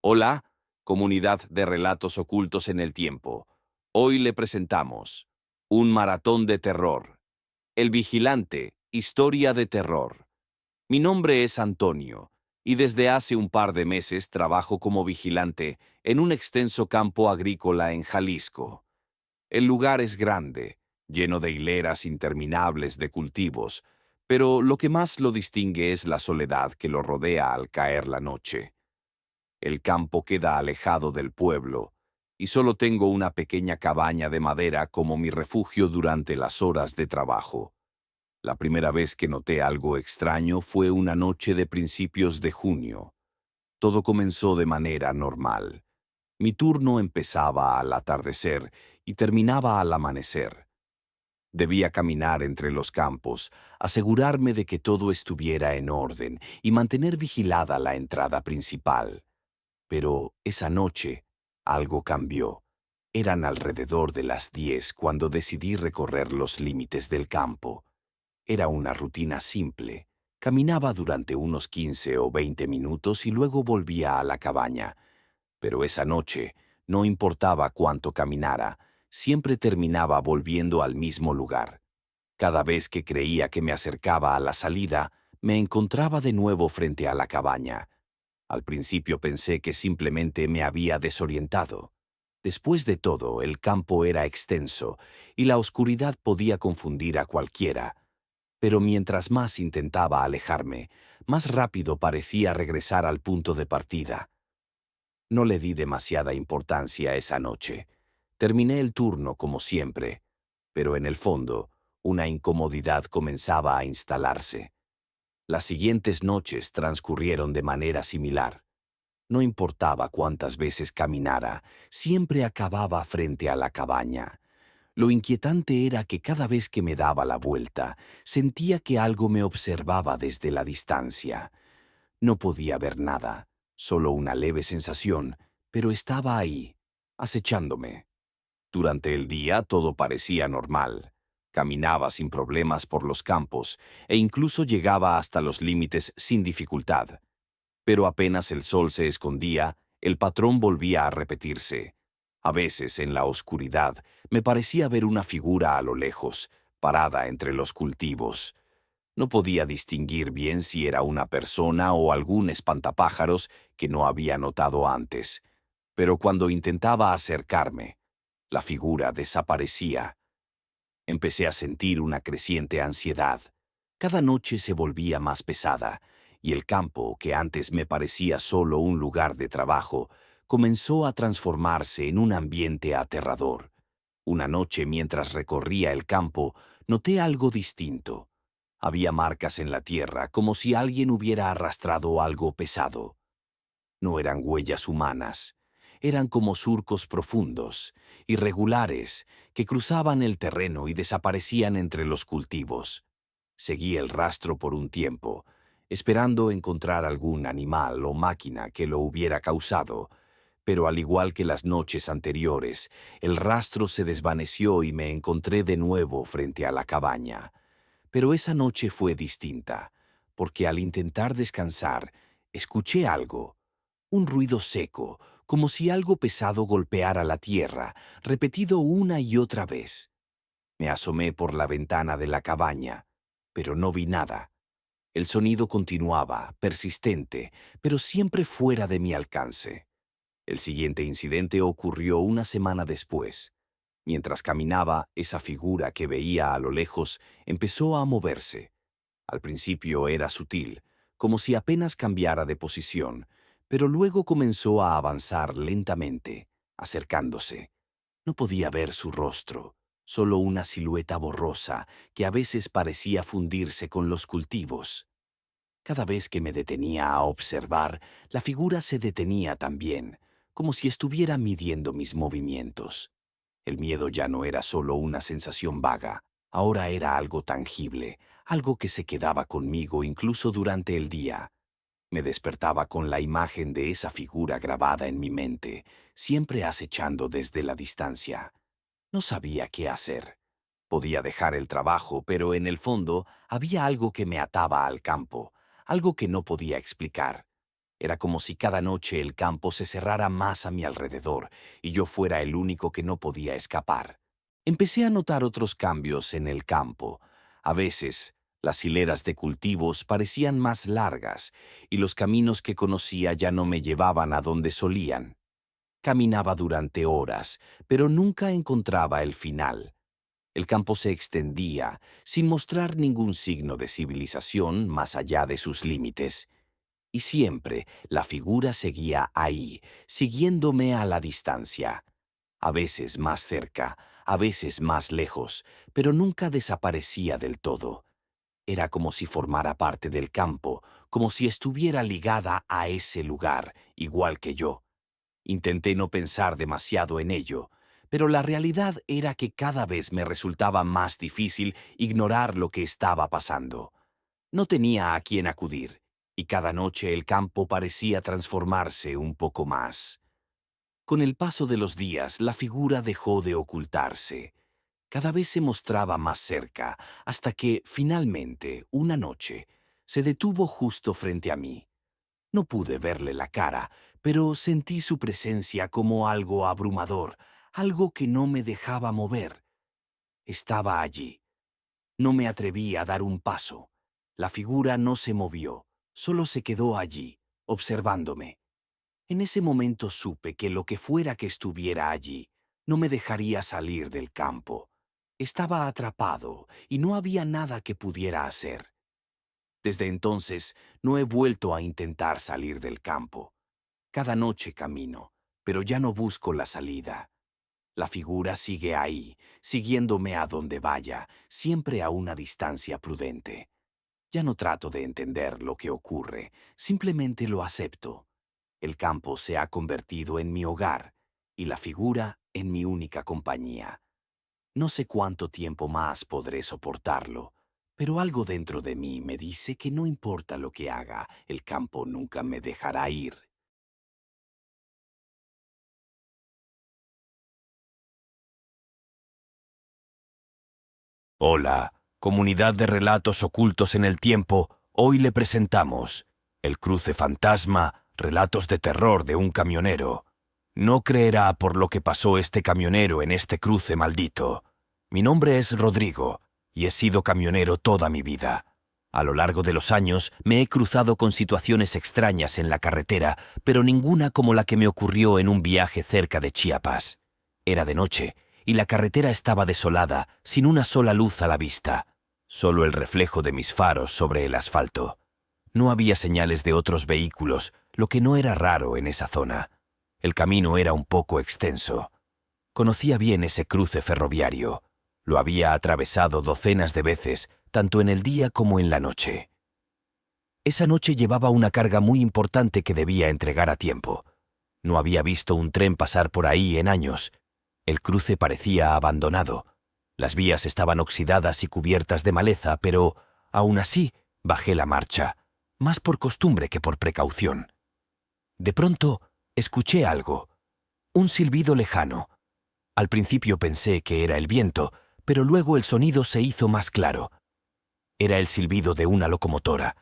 Hola, comunidad de relatos ocultos en el tiempo. Hoy le presentamos un maratón de terror. El Vigilante, historia de terror. Mi nombre es Antonio, y desde hace un par de meses trabajo como vigilante en un extenso campo agrícola en Jalisco. El lugar es grande, lleno de hileras interminables de cultivos, pero lo que más lo distingue es la soledad que lo rodea al caer la noche. El campo queda alejado del pueblo, y solo tengo una pequeña cabaña de madera como mi refugio durante las horas de trabajo. La primera vez que noté algo extraño fue una noche de principios de junio. Todo comenzó de manera normal. Mi turno empezaba al atardecer y terminaba al amanecer. Debía caminar entre los campos, asegurarme de que todo estuviera en orden y mantener vigilada la entrada principal. Pero esa noche algo cambió. Eran alrededor de las 10 cuando decidí recorrer los límites del campo. Era una rutina simple. Caminaba durante unos 15 o 20 minutos y luego volvía a la cabaña. Pero esa noche, no importaba cuánto caminara, siempre terminaba volviendo al mismo lugar. Cada vez que creía que me acercaba a la salida, me encontraba de nuevo frente a la cabaña. Al principio pensé que simplemente me había desorientado. Después de todo, el campo era extenso y la oscuridad podía confundir a cualquiera. Pero mientras más intentaba alejarme, más rápido parecía regresar al punto de partida. No le di demasiada importancia esa noche. Terminé el turno como siempre, pero en el fondo, una incomodidad comenzaba a instalarse. Las siguientes noches transcurrieron de manera similar. No importaba cuántas veces caminara, siempre acababa frente a la cabaña. Lo inquietante era que cada vez que me daba la vuelta, sentía que algo me observaba desde la distancia. No podía ver nada, solo una leve sensación, pero estaba ahí, acechándome. Durante el día todo parecía normal. Caminaba sin problemas por los campos e incluso llegaba hasta los límites sin dificultad. Pero apenas el sol se escondía, el patrón volvía a repetirse. A veces, en la oscuridad, me parecía ver una figura a lo lejos, parada entre los cultivos. No podía distinguir bien si era una persona o algún espantapájaros que no había notado antes. Pero cuando intentaba acercarme, la figura desaparecía. Empecé a sentir una creciente ansiedad. Cada noche se volvía más pesada, y el campo, que antes me parecía solo un lugar de trabajo, comenzó a transformarse en un ambiente aterrador. Una noche, mientras recorría el campo, noté algo distinto. Había marcas en la tierra, como si alguien hubiera arrastrado algo pesado. No eran huellas humanas, eran como surcos profundos, irregulares, que cruzaban el terreno y desaparecían entre los cultivos. Seguí el rastro por un tiempo, esperando encontrar algún animal o máquina que lo hubiera causado, pero al igual que las noches anteriores, el rastro se desvaneció y me encontré de nuevo frente a la cabaña. Pero esa noche fue distinta, porque al intentar descansar, escuché algo, un ruido seco, como si algo pesado golpeara la tierra, repetido una y otra vez. Me asomé por la ventana de la cabaña, pero no vi nada. El sonido continuaba, persistente, pero siempre fuera de mi alcance. El siguiente incidente ocurrió una semana después. Mientras caminaba, esa figura que veía a lo lejos empezó a moverse. Al principio era sutil, como si apenas cambiara de posición, pero luego comenzó a avanzar lentamente, acercándose. No podía ver su rostro, solo una silueta borrosa que a veces parecía fundirse con los cultivos. Cada vez que me detenía a observar, la figura se detenía también, como si estuviera midiendo mis movimientos. El miedo ya no era solo una sensación vaga, ahora era algo tangible, algo que se quedaba conmigo incluso durante el día. Me despertaba con la imagen de esa figura grabada en mi mente, siempre acechando desde la distancia. No sabía qué hacer. Podía dejar el trabajo, pero en el fondo había algo que me ataba al campo, algo que no podía explicar. Era como si cada noche el campo se cerrara más a mi alrededor y yo fuera el único que no podía escapar. Empecé a notar otros cambios en el campo. A veces, las hileras de cultivos parecían más largas y los caminos que conocía ya no me llevaban a donde solían. Caminaba durante horas, pero nunca encontraba el final. El campo se extendía, sin mostrar ningún signo de civilización más allá de sus límites. Y siempre la figura seguía ahí, siguiéndome a la distancia. A veces más cerca, a veces más lejos, pero nunca desaparecía del todo. Era como si formara parte del campo, como si estuviera ligada a ese lugar, igual que yo. Intenté no pensar demasiado en ello, pero la realidad era que cada vez me resultaba más difícil ignorar lo que estaba pasando. No tenía a quién acudir, y cada noche el campo parecía transformarse un poco más. Con el paso de los días, la figura dejó de ocultarse. Cada vez se mostraba más cerca, hasta que, finalmente, una noche, se detuvo justo frente a mí. No pude verle la cara, pero sentí su presencia como algo abrumador, algo que no me dejaba mover. Estaba allí. No me atreví a dar un paso. La figura no se movió, solo se quedó allí, observándome. En ese momento supe que lo que fuera que estuviera allí no me dejaría salir del campo. Estaba atrapado y no había nada que pudiera hacer. Desde entonces no he vuelto a intentar salir del campo. Cada noche camino, pero ya no busco la salida. La figura sigue ahí, siguiéndome a donde vaya, siempre a una distancia prudente. Ya no trato de entender lo que ocurre, simplemente lo acepto. El campo se ha convertido en mi hogar y la figura en mi única compañía. No sé cuánto tiempo más podré soportarlo, pero algo dentro de mí me dice que no importa lo que haga, el campo nunca me dejará ir. Hola, comunidad de relatos ocultos en el tiempo, hoy le presentamos El cruce fantasma, relatos de terror de un camionero. No creerá por lo que pasó este camionero en este cruce maldito. Mi nombre es Rodrigo y he sido camionero toda mi vida. A lo largo de los años me he cruzado con situaciones extrañas en la carretera, pero ninguna como la que me ocurrió en un viaje cerca de Chiapas. Era de noche y la carretera estaba desolada, sin una sola luz a la vista, solo el reflejo de mis faros sobre el asfalto. No había señales de otros vehículos, lo que no era raro en esa zona. El camino era un poco extenso. Conocía bien ese cruce ferroviario. Lo había atravesado docenas de veces, tanto en el día como en la noche. Esa noche llevaba una carga muy importante que debía entregar a tiempo. No había visto un tren pasar por ahí en años. El cruce parecía abandonado. Las vías estaban oxidadas y cubiertas de maleza, pero, aún así, bajé la marcha, más por costumbre que por precaución. De pronto, escuché algo, un silbido lejano. Al principio pensé que era el viento, pero luego el sonido se hizo más claro. Era el silbido de una locomotora.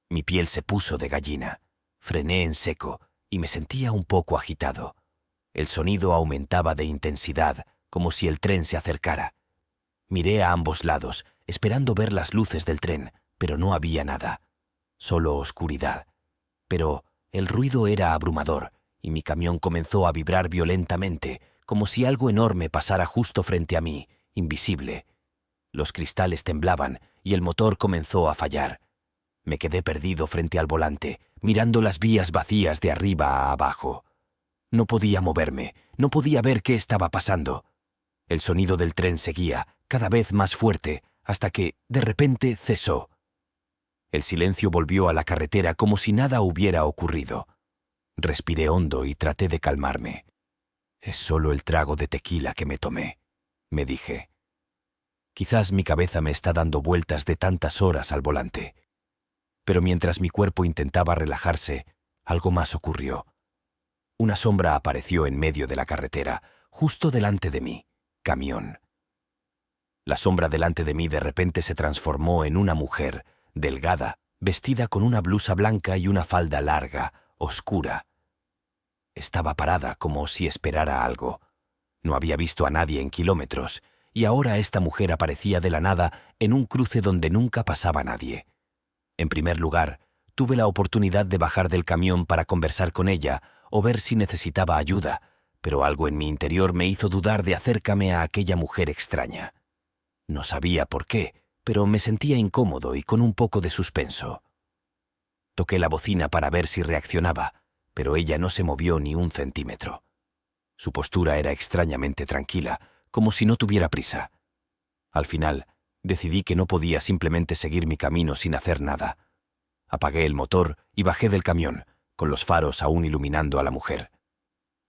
Mi piel se puso de gallina. Frené en seco y me sentía un poco agitado. El sonido aumentaba de intensidad, como si el tren se acercara. Miré a ambos lados, esperando ver las luces del tren, pero no había nada. Solo oscuridad. Pero el ruido era abrumador, y mi camión comenzó a vibrar violentamente, como si algo enorme pasara justo frente a mí, invisible. Los cristales temblaban y el motor comenzó a fallar. Me quedé perdido frente al volante, mirando las vías vacías de arriba a abajo. No podía moverme, no podía ver qué estaba pasando. El sonido del tren seguía, cada vez más fuerte, hasta que, de repente, cesó. El silencio volvió a la carretera como si nada hubiera ocurrido. Respiré hondo y traté de calmarme. Es solo el trago de tequila que me tomé, me dije. Quizás mi cabeza me está dando vueltas de tantas horas al volante. Pero mientras mi cuerpo intentaba relajarse, algo más ocurrió. Una sombra apareció en medio de la carretera, justo delante de mí. Camión. La sombra delante de mí de repente se transformó en una mujer, delgada, vestida con una blusa blanca y una falda larga, oscura. Estaba parada como si esperara algo. No había visto a nadie en kilómetros, y ahora esta mujer aparecía de la nada en un cruce donde nunca pasaba nadie. En primer lugar, tuve la oportunidad de bajar del camión para conversar con ella o ver si necesitaba ayuda, pero algo en mi interior me hizo dudar de acercarme a aquella mujer extraña. No sabía por qué, pero me sentía incómodo y con un poco de suspenso. Toqué la bocina para ver si reaccionaba, pero ella no se movió ni un centímetro. Su postura era extrañamente tranquila, como si no tuviera prisa. Al final, decidí que no podía simplemente seguir mi camino sin hacer nada. Apagué el motor y bajé del camión, con los faros aún iluminando a la mujer.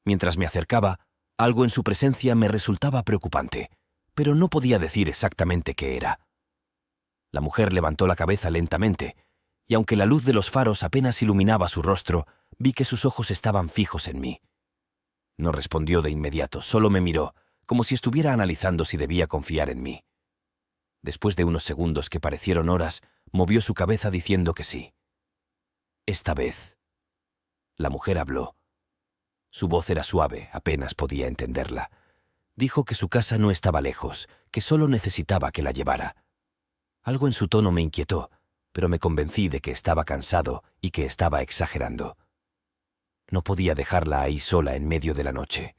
Mientras me acercaba, algo en su presencia me resultaba preocupante, pero no podía decir exactamente qué era. La mujer levantó la cabeza lentamente, y aunque la luz de los faros apenas iluminaba su rostro, vi que sus ojos estaban fijos en mí. No respondió de inmediato, solo me miró, como si estuviera analizando si debía confiar en mí. Después de unos segundos que parecieron horas, movió su cabeza diciendo que sí. Esta vez. La mujer habló. Su voz era suave, apenas podía entenderla. Dijo que su casa no estaba lejos, que solo necesitaba que la llevara. Algo en su tono me inquietó, pero me convencí de que estaba cansado y que estaba exagerando. No podía dejarla ahí sola en medio de la noche.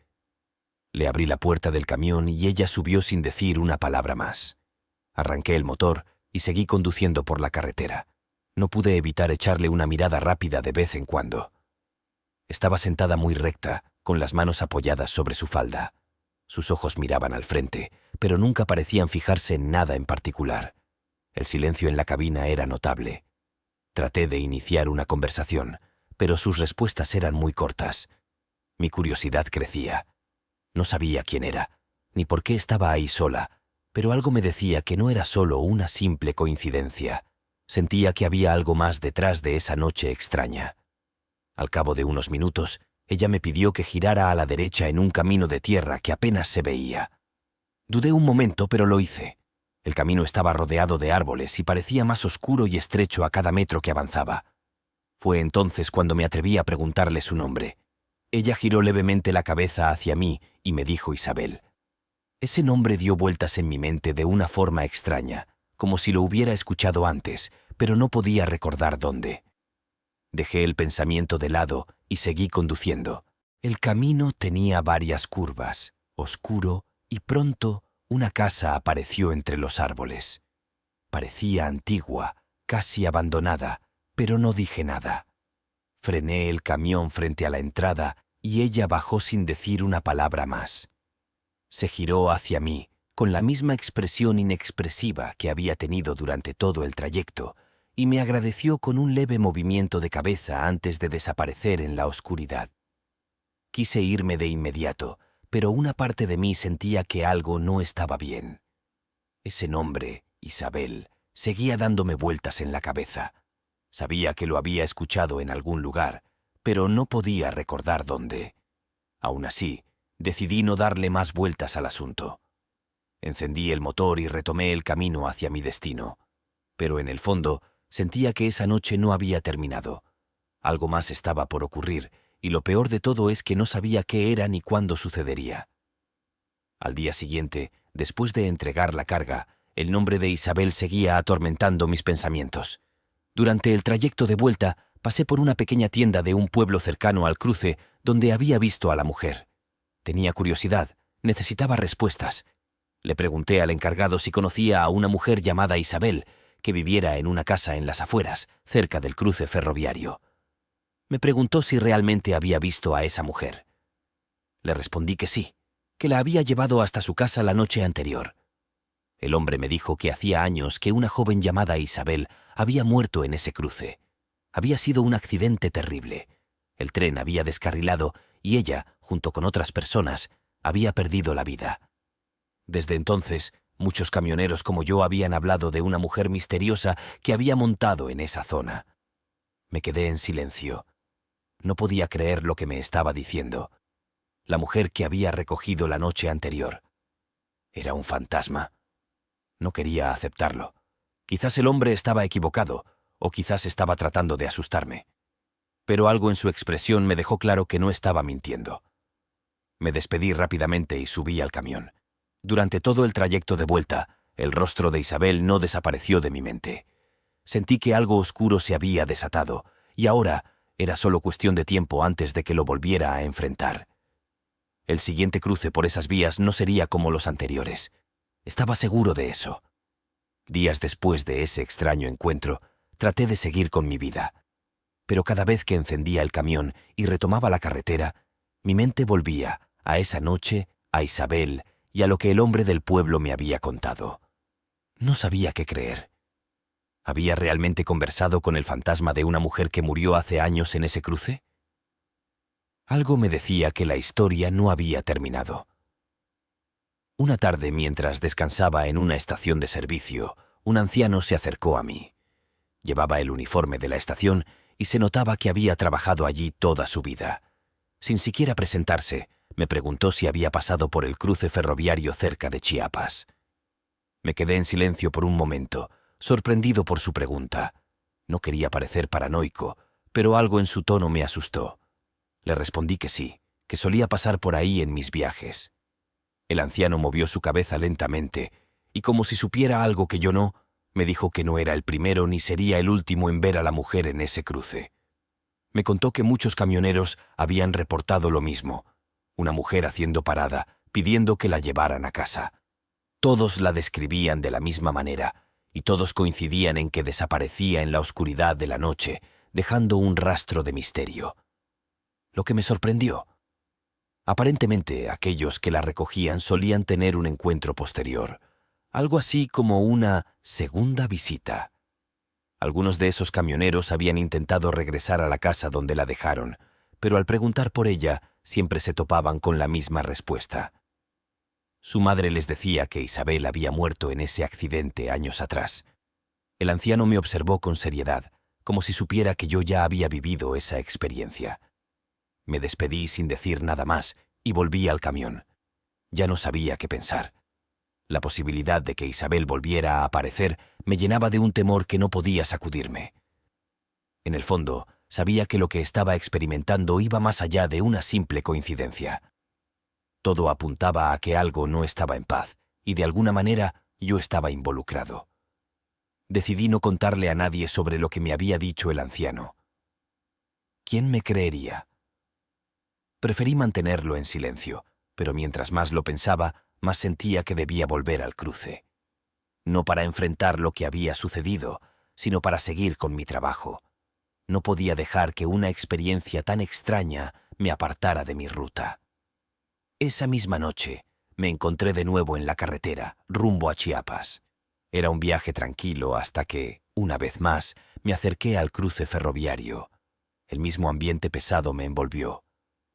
Le abrí la puerta del camión y ella subió sin decir una palabra más. Arranqué el motor y seguí conduciendo por la carretera. No pude evitar echarle una mirada rápida de vez en cuando. Estaba sentada muy recta, con las manos apoyadas sobre su falda. Sus ojos miraban al frente, pero nunca parecían fijarse en nada en particular. El silencio en la cabina era notable. Traté de iniciar una conversación, pero sus respuestas eran muy cortas. Mi curiosidad crecía. No sabía quién era, ni por qué estaba ahí sola, pero algo me decía que no era solo una simple coincidencia. Sentía que había algo más detrás de esa noche extraña. Al cabo de unos minutos, ella me pidió que girara a la derecha en un camino de tierra que apenas se veía. Dudé un momento, pero lo hice. El camino estaba rodeado de árboles y parecía más oscuro y estrecho a cada metro que avanzaba. Fue entonces cuando me atreví a preguntarle su nombre. Ella giró levemente la cabeza hacia mí y me dijo Isabel. Ese nombre dio vueltas en mi mente de una forma extraña, como si lo hubiera escuchado antes, pero no podía recordar dónde. Dejé el pensamiento de lado y seguí conduciendo. El camino tenía varias curvas, oscuro, y pronto una casa apareció entre los árboles. Parecía antigua, casi abandonada, pero no dije nada. Frené el camión frente a la entrada y ella bajó sin decir una palabra más. Se giró hacia mí, con la misma expresión inexpresiva que había tenido durante todo el trayecto, y me agradeció con un leve movimiento de cabeza antes de desaparecer en la oscuridad. Quise irme de inmediato, pero una parte de mí sentía que algo no estaba bien. Ese nombre, Isabel, seguía dándome vueltas en la cabeza. Sabía que lo había escuchado en algún lugar, pero no podía recordar dónde. Aún así, decidí no darle más vueltas al asunto. Encendí el motor y retomé el camino hacia mi destino. Pero en el fondo, sentía que esa noche no había terminado. Algo más estaba por ocurrir, y lo peor de todo es que no sabía qué era ni cuándo sucedería. Al día siguiente, después de entregar la carga, el nombre de Isabel seguía atormentando mis pensamientos. Durante el trayecto de vuelta, pasé por una pequeña tienda de un pueblo cercano al cruce donde había visto a la mujer. Tenía curiosidad, necesitaba respuestas. Le pregunté al encargado si conocía a una mujer llamada Isabel, que viviera en una casa en las afueras, cerca del cruce ferroviario. Me preguntó si realmente había visto a esa mujer. Le respondí que sí, que la había llevado hasta su casa la noche anterior. El hombre me dijo que hacía años que una joven llamada Isabel había muerto en ese cruce. Había sido un accidente terrible. El tren había descarrilado y ella, junto con otras personas, había perdido la vida. Desde entonces, muchos camioneros como yo habían hablado de una mujer misteriosa que había montado en esa zona. Me quedé en silencio. No podía creer lo que me estaba diciendo. La mujer que había recogido la noche anterior. ¿Era un fantasma? No quería aceptarlo. Quizás el hombre estaba equivocado, o quizás estaba tratando de asustarme. pero algo en su expresión me dejó claro que no estaba mintiendo. Me despedí rápidamente y subí al camión. Durante todo el trayecto de vuelta, el rostro de Isabel no desapareció de mi mente. Sentí que algo oscuro se había desatado, y ahora era solo cuestión de tiempo antes de que lo volviera a enfrentar. El siguiente cruce por esas vías no sería como los anteriores. Estaba seguro de eso. Días después de ese extraño encuentro, traté de seguir con mi vida. Pero cada vez que encendía el camión y retomaba la carretera, mi mente volvía a esa noche, a Isabel y a lo que el hombre del pueblo me había contado. No sabía qué creer. ¿Había realmente conversado con el fantasma de una mujer que murió hace años en ese cruce? Algo me decía que la historia no había terminado. Una tarde, mientras descansaba en una estación de servicio, un anciano se acercó a mí. Llevaba el uniforme de la estación y se notaba que había trabajado allí toda su vida. Sin siquiera presentarse, me preguntó si había pasado por el cruce ferroviario cerca de Chiapas. Me quedé en silencio por un momento, sorprendido por su pregunta. No quería parecer paranoico, pero algo en su tono me asustó. Le respondí que sí, que solía pasar por ahí en mis viajes. El anciano movió su cabeza lentamente, y como si supiera algo que yo no, me dijo que no era el primero ni sería el último en ver a la mujer en ese cruce. Me contó que muchos camioneros habían reportado lo mismo, una mujer haciendo parada, pidiendo que la llevaran a casa. Todos la describían de la misma manera, y todos coincidían en que desaparecía en la oscuridad de la noche, dejando un rastro de misterio. Lo que me sorprendió. Aparentemente, aquellos que la recogían solían tener un encuentro posterior, algo así como una segunda visita. Algunos de esos camioneros habían intentado regresar a la casa donde la dejaron, pero al preguntar por ella, siempre se topaban con la misma respuesta. Su madre les decía que Isabel había muerto en ese accidente años atrás. El anciano me observó con seriedad, como si supiera que yo ya había vivido esa experiencia. Me despedí sin decir nada más y volví al camión. Ya no sabía qué pensar. La posibilidad de que Isabel volviera a aparecer me llenaba de un temor que no podía sacudirme. En el fondo, sabía que lo que estaba experimentando iba más allá de una simple coincidencia. Todo apuntaba a que algo no estaba en paz, y de alguna manera yo estaba involucrado. Decidí no contarle a nadie sobre lo que me había dicho el anciano. ¿Quién me creería? Preferí mantenerlo en silencio, pero mientras más lo pensaba, más sentía que debía volver al cruce. No para enfrentar lo que había sucedido, sino para seguir con mi trabajo. No podía dejar que una experiencia tan extraña me apartara de mi ruta. Esa misma noche, me encontré de nuevo en la carretera, rumbo a Chiapas. Era un viaje tranquilo hasta que, una vez más, me acerqué al cruce ferroviario. El mismo ambiente pesado me envolvió.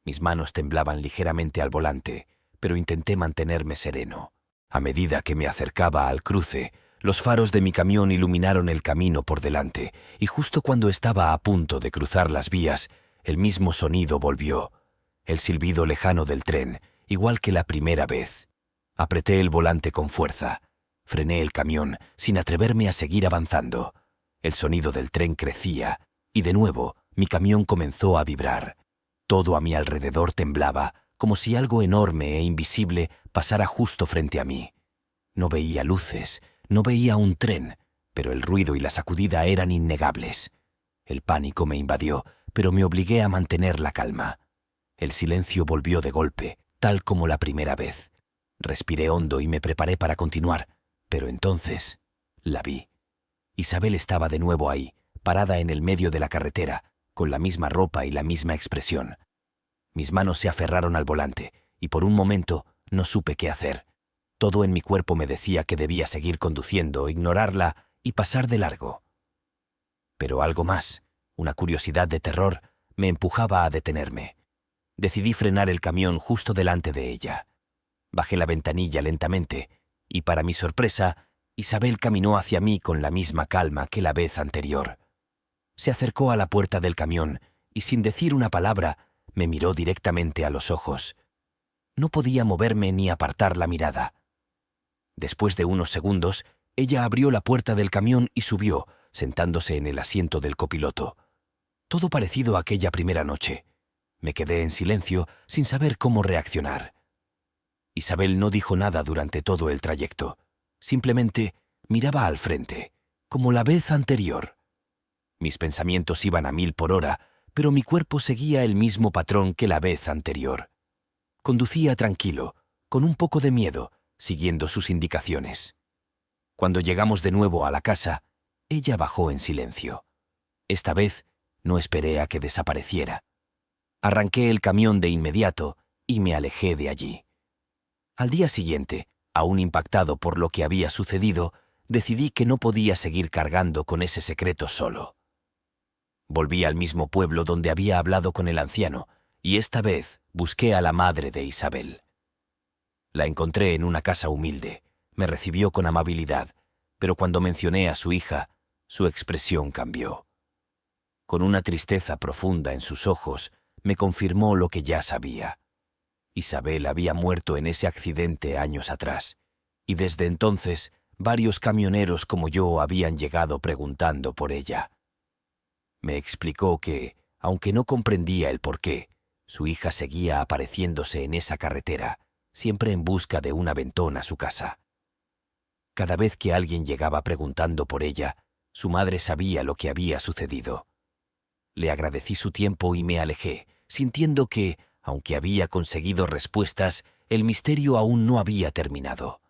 Mis manos temblaban ligeramente al volante, pero intenté mantenerme sereno. A medida que me acercaba al cruce, los faros de mi camión iluminaron el camino por delante, y justo cuando estaba a punto de cruzar las vías, el mismo sonido volvió, el silbido lejano del tren, igual que la primera vez. Apreté el volante con fuerza. Frené el camión, sin atreverme a seguir avanzando. El sonido del tren crecía, y de nuevo mi camión comenzó a vibrar. Todo a mi alrededor temblaba, como si algo enorme e invisible pasara justo frente a mí. No veía luces, no veía un tren, pero el ruido y la sacudida eran innegables. El pánico me invadió, pero me obligué a mantener la calma. El silencio volvió de golpe, tal como la primera vez. Respiré hondo y me preparé para continuar, pero entonces la vi. Isabel estaba de nuevo ahí, parada en el medio de la carretera, con la misma ropa y la misma expresión. Mis manos se aferraron al volante, y por un momento no supe qué hacer. Todo en mi cuerpo me decía que debía seguir conduciendo, ignorarla y pasar de largo. Pero algo más, una curiosidad de terror, me empujaba a detenerme. Decidí frenar el camión justo delante de ella. Bajé la ventanilla lentamente, y para mi sorpresa, Isabel caminó hacia mí con la misma calma que la vez anterior. Se acercó a la puerta del camión y sin decir una palabra, me miró directamente a los ojos. No podía moverme ni apartar la mirada. Después de unos segundos, ella abrió la puerta del camión y subió, sentándose en el asiento del copiloto. Todo parecido a aquella primera noche. Me quedé en silencio sin saber cómo reaccionar. Isabel no dijo nada durante todo el trayecto. Simplemente miraba al frente, como la vez anterior. Mis pensamientos iban a 1000 por hora, pero mi cuerpo seguía el mismo patrón que la vez anterior. Conducía tranquilo, con un poco de miedo, siguiendo sus indicaciones. Cuando llegamos de nuevo a la casa, ella bajó en silencio. Esta vez no esperé a que desapareciera. Arranqué el camión de inmediato y me alejé de allí. Al día siguiente, aún impactado por lo que había sucedido, decidí que no podía seguir cargando con ese secreto solo. Volví al mismo pueblo donde había hablado con el anciano, y esta vez busqué a la madre de Isabel. La encontré en una casa humilde. Me recibió con amabilidad, pero cuando mencioné a su hija, su expresión cambió. Con una tristeza profunda en sus ojos, me confirmó lo que ya sabía. Isabel había muerto en ese accidente años atrás, y desde entonces varios camioneros como yo habían llegado preguntando por ella. Me explicó que, aunque no comprendía el porqué, su hija seguía apareciéndose en esa carretera, siempre en busca de un aventón a su casa. Cada vez que alguien llegaba preguntando por ella, su madre sabía lo que había sucedido. Le agradecí su tiempo y me alejé, sintiendo que, aunque había conseguido respuestas, el misterio aún no había terminado.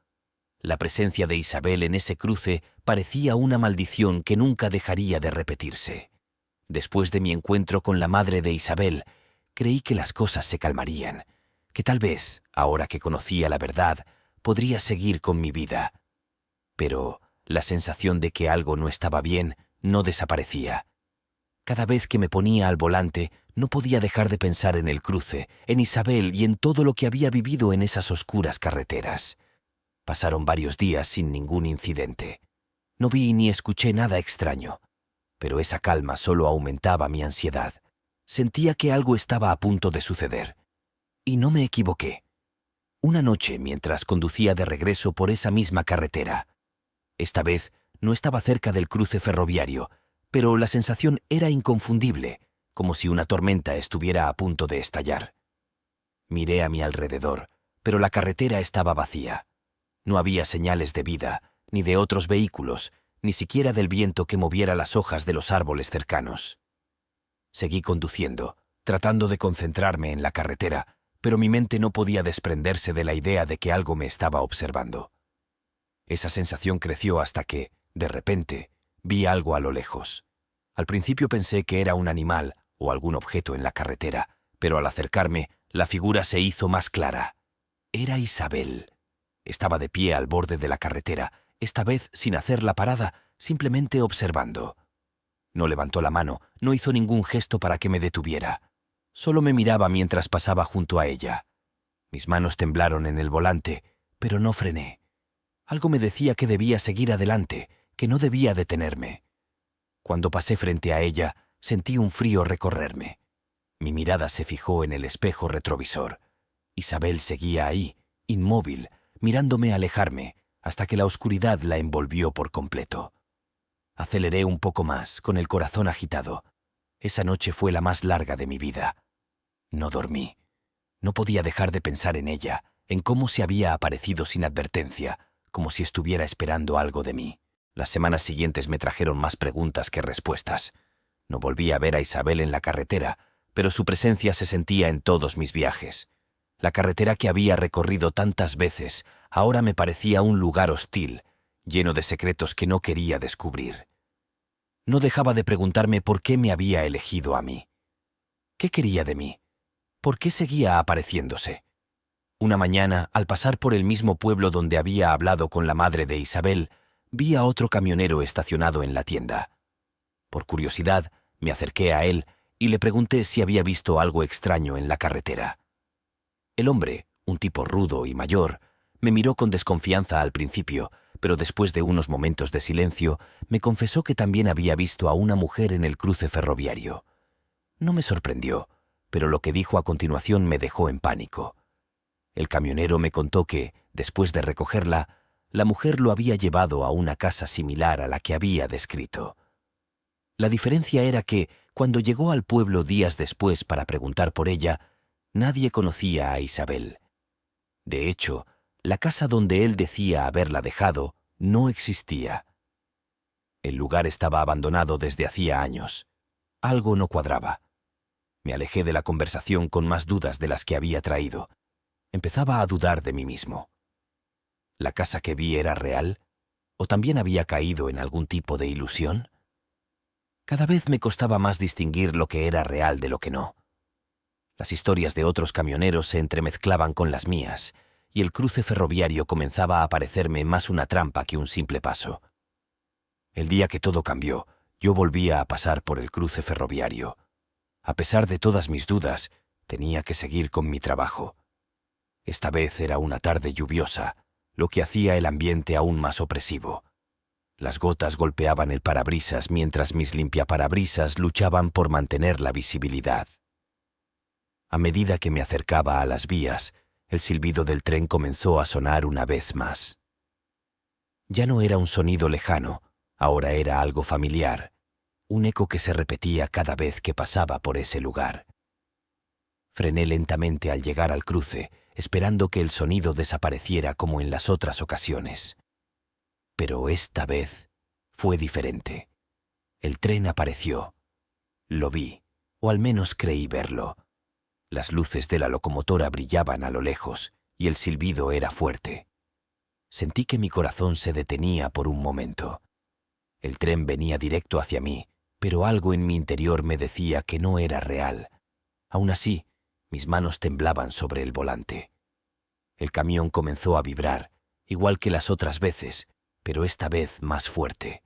La presencia de Isabel en ese cruce parecía una maldición que nunca dejaría de repetirse. Después de mi encuentro con la madre de Isabel, creí que las cosas se calmarían, que tal vez, ahora que conocía la verdad, podría seguir con mi vida. Pero la sensación de que algo no estaba bien no desaparecía. Cada vez que me ponía al volante, no podía dejar de pensar en el cruce, en Isabel y en todo lo que había vivido en esas oscuras carreteras. Pasaron varios días sin ningún incidente. No vi ni escuché nada extraño, pero esa calma solo aumentaba mi ansiedad. Sentía que algo estaba a punto de suceder. Y no me equivoqué. Una noche, mientras conducía de regreso por esa misma carretera. Esta vez no estaba cerca del cruce ferroviario, pero la sensación era inconfundible, como si una tormenta estuviera a punto de estallar. Miré a mi alrededor, pero la carretera estaba vacía. No había señales de vida, ni de otros vehículos, ni siquiera del viento que moviera las hojas de los árboles cercanos. Seguí conduciendo, tratando de concentrarme en la carretera, pero mi mente no podía desprenderse de la idea de que algo me estaba observando. Esa sensación creció hasta que, de repente, vi algo a lo lejos. Al principio pensé que era un animal o algún objeto en la carretera, pero al acercarme, la figura se hizo más clara. Era Isabel. Estaba de pie al borde de la carretera, esta vez sin hacer la parada, simplemente observando. No levantó la mano, no hizo ningún gesto para que me detuviera. Solo me miraba mientras pasaba junto a ella. Mis manos temblaron en el volante, pero no frené. Algo me decía que debía seguir adelante, que no debía detenerme. Cuando pasé frente a ella, sentí un frío recorrerme. Mi mirada se fijó en el espejo retrovisor. Isabel seguía ahí, inmóvil, mirándome alejarme, hasta que la oscuridad la envolvió por completo. Aceleré un poco más, con el corazón agitado. Esa noche fue la más larga de mi vida. No dormí. No podía dejar de pensar en ella, en cómo se había aparecido sin advertencia, como si estuviera esperando algo de mí. Las semanas siguientes me trajeron más preguntas que respuestas. No volví a ver a Isabel en la carretera, pero su presencia se sentía en todos mis viajes. La carretera que había recorrido tantas veces ahora me parecía un lugar hostil, lleno de secretos que no quería descubrir. No dejaba de preguntarme por qué me había elegido a mí. ¿Qué quería de mí? ¿Por qué seguía apareciéndose? Una mañana, al pasar por el mismo pueblo donde había hablado con la madre de Isabel, vi a otro camionero estacionado en la tienda. Por curiosidad, me acerqué a él y le pregunté si había visto algo extraño en la carretera. El hombre, un tipo rudo y mayor, me miró con desconfianza al principio, pero después de unos momentos de silencio, me confesó que también había visto a una mujer en el cruce ferroviario. No me sorprendió, pero lo que dijo a continuación me dejó en pánico. El camionero me contó que, después de recogerla, la mujer lo había llevado a una casa similar a la que había descrito. La diferencia era que, Cuando llegó al pueblo días después para preguntar por ella, nadie conocía a Isabel. De hecho, la casa donde él decía haberla dejado no existía. El lugar estaba abandonado desde hacía años. Algo no cuadraba. Me alejé de la conversación con más dudas de las que había traído. Empezaba a dudar de mí mismo. ¿La casa que vi era real? ¿O también había caído en algún tipo de ilusión? Cada vez me costaba más distinguir lo que era real de lo que no. Las historias de otros camioneros se entremezclaban con las mías, y el cruce ferroviario comenzaba a parecerme más una trampa que un simple paso. El día que todo cambió, yo volvía a pasar por el cruce ferroviario. A pesar de todas mis dudas, tenía que seguir con mi trabajo. Esta vez era una tarde lluviosa, lo que hacía el ambiente aún más opresivo. Las gotas golpeaban el parabrisas mientras mis limpiaparabrisas luchaban por mantener la visibilidad. A medida que me acercaba a las vías, el silbido del tren comenzó a sonar una vez más. Ya no era un sonido lejano, ahora era algo familiar, un eco que se repetía cada vez que pasaba por ese lugar. Frené lentamente al llegar al cruce, esperando que el sonido desapareciera como en las otras ocasiones. Pero esta vez fue diferente. El tren apareció. Lo vi, o al menos creí verlo. Las luces de la locomotora brillaban a lo lejos y el silbido era fuerte. Sentí que mi corazón se detenía por un momento. El tren venía directo hacia mí, pero algo en mi interior me decía que no era real. Aún así, mis manos temblaban sobre el volante. El camión comenzó a vibrar, igual que las otras veces, pero esta vez más fuerte.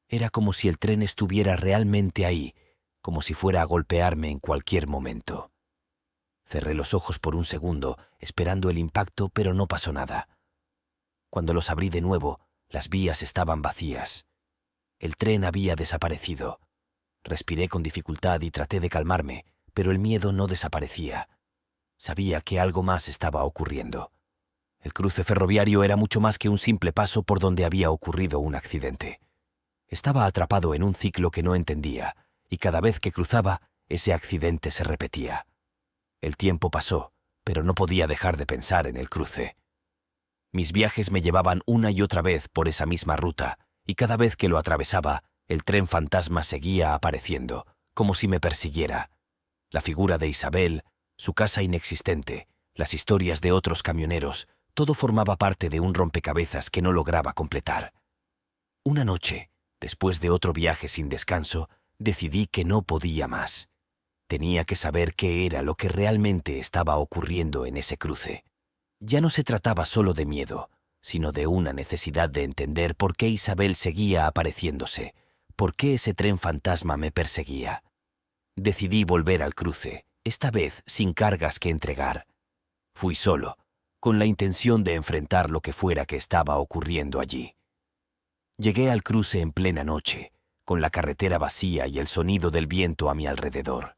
Era como si el tren estuviera realmente ahí, como si fuera a golpearme en cualquier momento. Cerré los ojos por un segundo, esperando el impacto, pero no pasó nada. Cuando los abrí de nuevo, las vías estaban vacías. El tren había desaparecido. Respiré con dificultad y traté de calmarme, pero el miedo no desaparecía. Sabía que algo más estaba ocurriendo. El cruce ferroviario era mucho más que un simple paso por donde había ocurrido un accidente. Estaba atrapado en un ciclo que no entendía, y cada vez que cruzaba, ese accidente se repetía. El tiempo pasó, pero no podía dejar de pensar en el cruce. Mis viajes me llevaban una y otra vez por esa misma ruta, y cada vez que lo atravesaba, el tren fantasma seguía apareciendo, como si me persiguiera. La figura de Isabel, su casa inexistente, las historias de otros camioneros, todo formaba parte de un rompecabezas que no lograba completar. Una noche, después de otro viaje sin descanso, decidí que no podía más. Tenía que saber qué era lo que realmente estaba ocurriendo en ese cruce. Ya no se trataba solo de miedo, sino de una necesidad de entender por qué Isabel seguía apareciéndose, por qué ese tren fantasma me perseguía. Decidí volver al cruce, esta vez sin cargas que entregar. Fui solo, con la intención de enfrentar lo que fuera que estaba ocurriendo allí. Llegué al cruce en plena noche, con la carretera vacía y el sonido del viento a mi alrededor.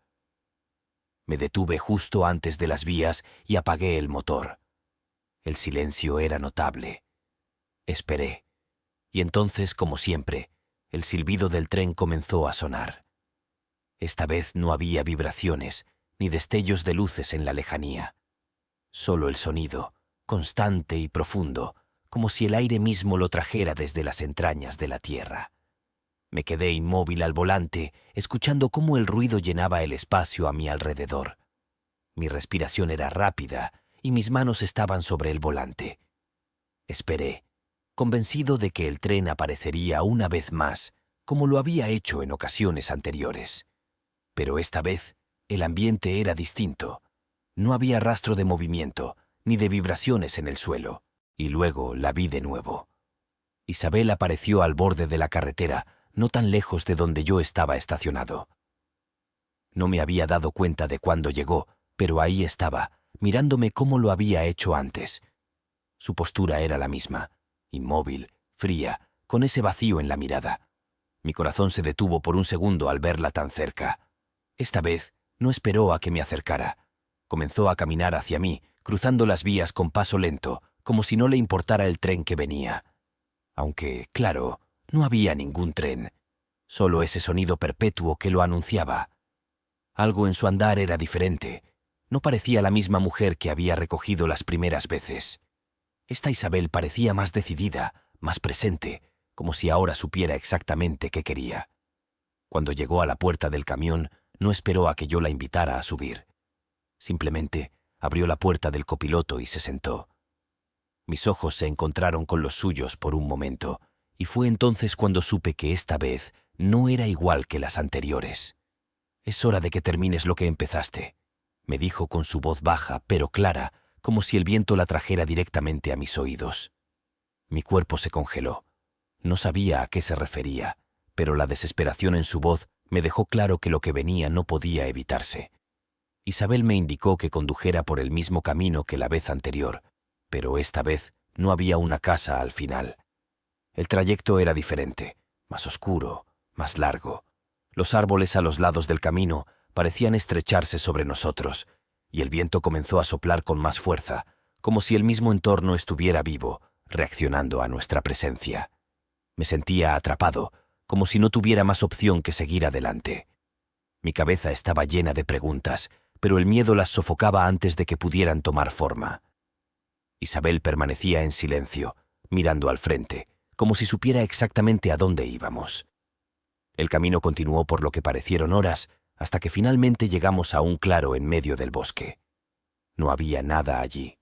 Me detuve justo antes de las vías y apagué el motor. El silencio era notable. Esperé, y entonces, como siempre, el silbido del tren comenzó a sonar. Esta vez no había vibraciones ni destellos de luces en la lejanía. Solo el sonido, constante y profundo, como si el aire mismo lo trajera desde las entrañas de la tierra. Me quedé inmóvil al volante, escuchando cómo el ruido llenaba el espacio a mi alrededor. Mi respiración era rápida y mis manos estaban sobre el volante. Esperé, convencido de que el tren aparecería una vez más, como lo había hecho en ocasiones anteriores. Pero esta vez, el ambiente era distinto. No había rastro de movimiento, ni de vibraciones en el suelo, y luego la vi de nuevo. Isabel apareció al borde de la carretera, no tan lejos de donde yo estaba estacionado. No me había dado cuenta de cuándo llegó, pero ahí estaba, mirándome como lo había hecho antes. Su postura era la misma, inmóvil, fría, con ese vacío en la mirada. Mi corazón se detuvo por un segundo al verla tan cerca. Esta vez no esperó a que me acercara. Comenzó a caminar hacia mí, cruzando las vías con paso lento, como si no le importara el tren que venía. Aunque, claro, no había ningún tren. solo ese sonido perpetuo que lo anunciaba. Algo en su andar era diferente. No parecía la misma mujer que había recogido las primeras veces. Esta Isabel parecía más decidida, más presente, como si ahora supiera exactamente qué quería. Cuando llegó a la puerta del camión, no esperó a que yo la invitara a subir. Simplemente abrió la puerta del copiloto y se sentó. Mis ojos se encontraron con los suyos por un momento, y fue entonces cuando supe que esta vez no era igual que las anteriores. «Es hora de que termines lo que empezaste», me dijo con su voz baja, pero clara, como si el viento la trajera directamente a mis oídos. Mi cuerpo se congeló. No sabía a qué se refería, pero la desesperación en su voz me dejó claro que lo que venía no podía evitarse. Isabel me indicó que condujera por el mismo camino que la vez anterior, pero esta vez no había una casa al final. El trayecto era diferente, más oscuro, más largo. Los árboles a los lados del camino parecían estrecharse sobre nosotros, y el viento comenzó a soplar con más fuerza, como si el mismo entorno estuviera vivo, reaccionando a nuestra presencia. Me sentía atrapado, como si no tuviera más opción que seguir adelante. Mi cabeza estaba llena de preguntas, pero el miedo las sofocaba antes de que pudieran tomar forma. Isabel permanecía en silencio, mirando al frente, como si supiera exactamente a dónde íbamos. El camino continuó por lo que parecieron horas, hasta que finalmente llegamos a un claro en medio del bosque. No había nada allí,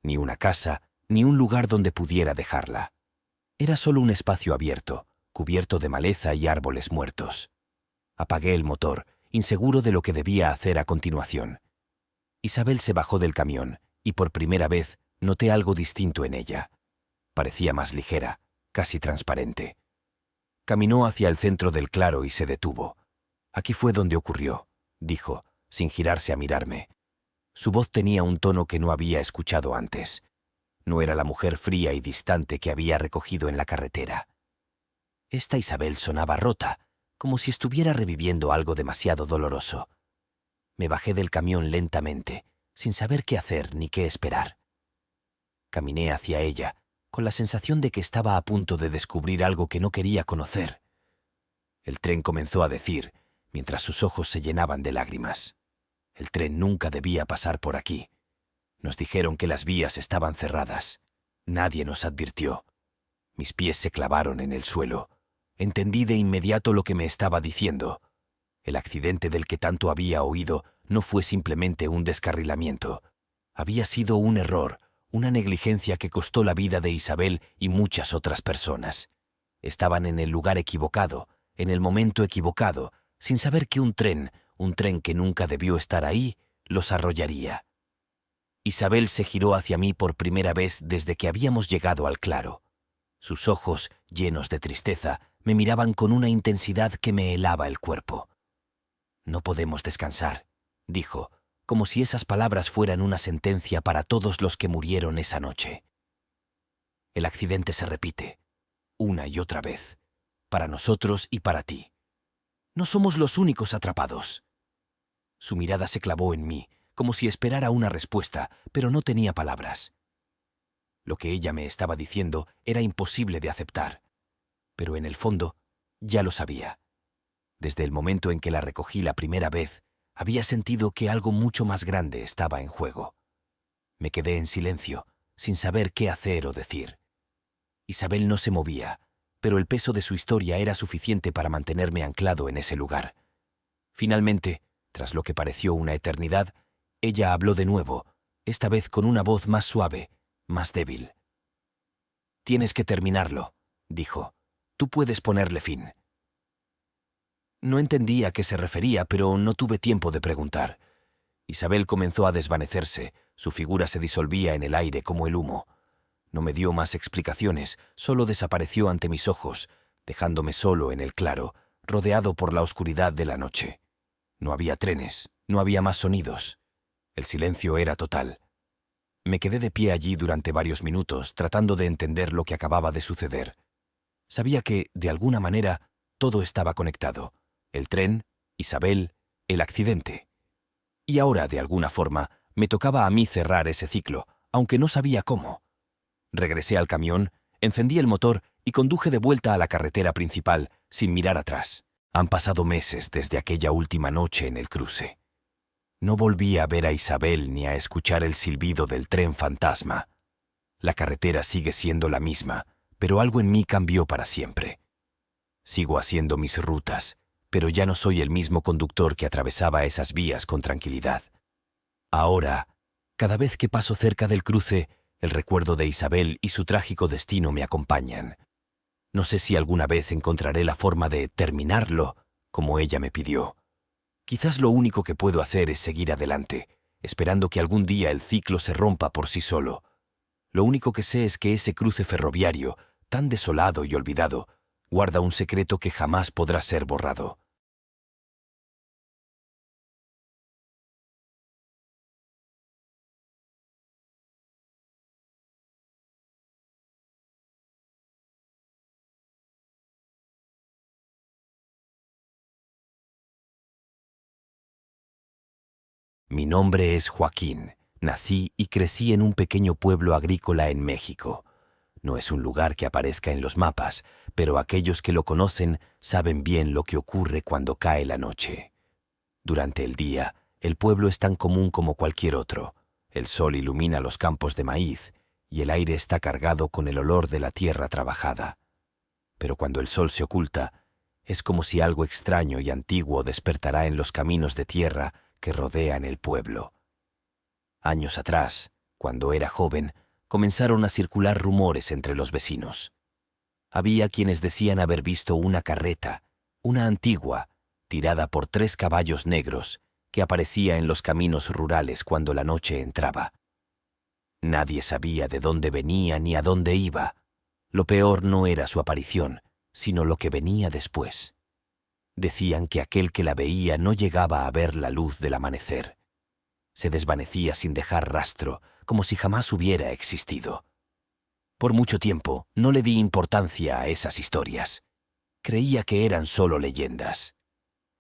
ni una casa, ni un lugar donde pudiera dejarla. Era solo un espacio abierto, cubierto de maleza y árboles muertos. Apagué el motor, inseguro de lo que debía hacer a continuación. Isabel se bajó del camión, y por primera vez noté algo distinto en ella. Parecía más ligera, casi transparente. Caminó hacia el centro del claro y se detuvo. «Aquí fue donde ocurrió», dijo, sin girarse a mirarme. Su voz tenía un tono que no había escuchado antes. No era la mujer fría y distante que había recogido en la carretera. Esta Isabel sonaba rota, como si estuviera reviviendo algo demasiado doloroso. Me bajé del camión lentamente, sin saber qué hacer ni qué esperar. Caminé hacia ella, con la sensación de que estaba a punto de descubrir algo que no quería conocer. El tren comenzó a decir, mientras sus ojos se llenaban de lágrimas. El tren nunca debía pasar por aquí. Nos dijeron que las vías estaban cerradas. Nadie nos advirtió. Mis pies se clavaron en el suelo. Entendí de inmediato lo que me estaba diciendo. El accidente del que tanto había oído no fue simplemente un descarrilamiento. Había sido un error, una negligencia que costó la vida de Isabel y muchas otras personas. Estaban en el lugar equivocado, en el momento equivocado, sin saber que un tren que nunca debió estar ahí, los arrollaría. Isabel se giró hacia mí por primera vez desde que habíamos llegado al claro. Sus ojos, llenos de tristeza, me miraban con una intensidad que me helaba el cuerpo. «No podemos descansar», dijo, como si esas palabras fueran una sentencia para todos los que murieron esa noche. «El accidente se repite, una y otra vez, para nosotros y para ti. No somos los únicos atrapados». Su mirada se clavó en mí, como si esperara una respuesta, pero no tenía palabras. Lo que ella me estaba diciendo era imposible de aceptar, pero en el fondo ya lo sabía. Desde el momento en que la recogí la primera vez, había sentido que algo mucho más grande estaba en juego. Me quedé en silencio, sin saber qué hacer o decir. Isabel no se movía, pero el peso de su historia era suficiente para mantenerme anclado en ese lugar. Finalmente, tras lo que pareció una eternidad, ella habló de nuevo, esta vez con una voz más suave, más débil. «Tienes que terminarlo», dijo. «Tú puedes ponerle fin». No entendí a qué se refería, pero no tuve tiempo de preguntar. Isabel comenzó a desvanecerse, su figura se disolvía en el aire como el humo. No me dio más explicaciones, solo desapareció ante mis ojos, dejándome solo en el claro, rodeado por la oscuridad de la noche. No había trenes, no había más sonidos. El silencio era total. Me quedé de pie allí durante varios minutos, tratando de entender lo que acababa de suceder. Sabía que, de alguna manera, todo estaba conectado. El tren, Isabel, el accidente. Y ahora, de alguna forma, me tocaba a mí cerrar ese ciclo, aunque no sabía cómo. Regresé al camión, encendí el motor y conduje de vuelta a la carretera principal, sin mirar atrás. Han pasado meses desde aquella última noche en el cruce. No volví a ver a Isabel ni a escuchar el silbido del tren fantasma. La carretera sigue siendo la misma, pero algo en mí cambió para siempre. Sigo haciendo mis rutas, pero ya no soy el mismo conductor que atravesaba esas vías con tranquilidad. Ahora, cada vez que paso cerca del cruce, el recuerdo de Isabel y su trágico destino me acompañan. No sé si alguna vez encontraré la forma de terminarlo como ella me pidió. Quizás lo único que puedo hacer es seguir adelante, esperando que algún día el ciclo se rompa por sí solo. Lo único que sé es que ese cruce ferroviario, tan desolado y olvidado, guarda un secreto que jamás podrá ser borrado. Mi nombre es Joaquín. Nací y crecí en un pequeño pueblo agrícola en México. No es un lugar que aparezca en los mapas, pero aquellos que lo conocen saben bien lo que ocurre cuando cae la noche. Durante el día, el pueblo es tan común como cualquier otro. El sol ilumina los campos de maíz y el aire está cargado con el olor de la tierra trabajada. Pero cuando el sol se oculta, es como si algo extraño y antiguo despertará en los caminos de tierra que rodean el pueblo. Años atrás, cuando era joven, comenzaron a circular rumores entre los vecinos. Había quienes decían haber visto una carreta, una antigua, tirada por 3 caballos negros, que aparecía en los caminos rurales cuando la noche entraba. Nadie sabía de dónde venía ni a dónde iba. Lo peor no era su aparición, sino lo que venía después. Decían que aquel que la veía no llegaba a ver la luz del amanecer. Se desvanecía sin dejar rastro, como si jamás hubiera existido. Por mucho tiempo no le di importancia a esas historias. Creía que eran solo leyendas.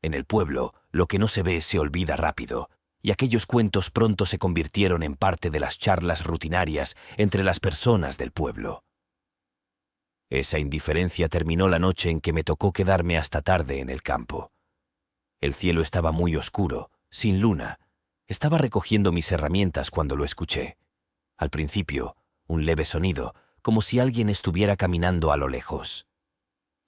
En el pueblo, lo que no se ve se olvida rápido, y aquellos cuentos pronto se convirtieron en parte de las charlas rutinarias entre las personas del pueblo. Esa indiferencia terminó la noche en que me tocó quedarme hasta tarde en el campo. El cielo estaba muy oscuro, sin luna. Estaba recogiendo mis herramientas cuando lo escuché. Al principio, un leve sonido, como si alguien estuviera caminando a lo lejos.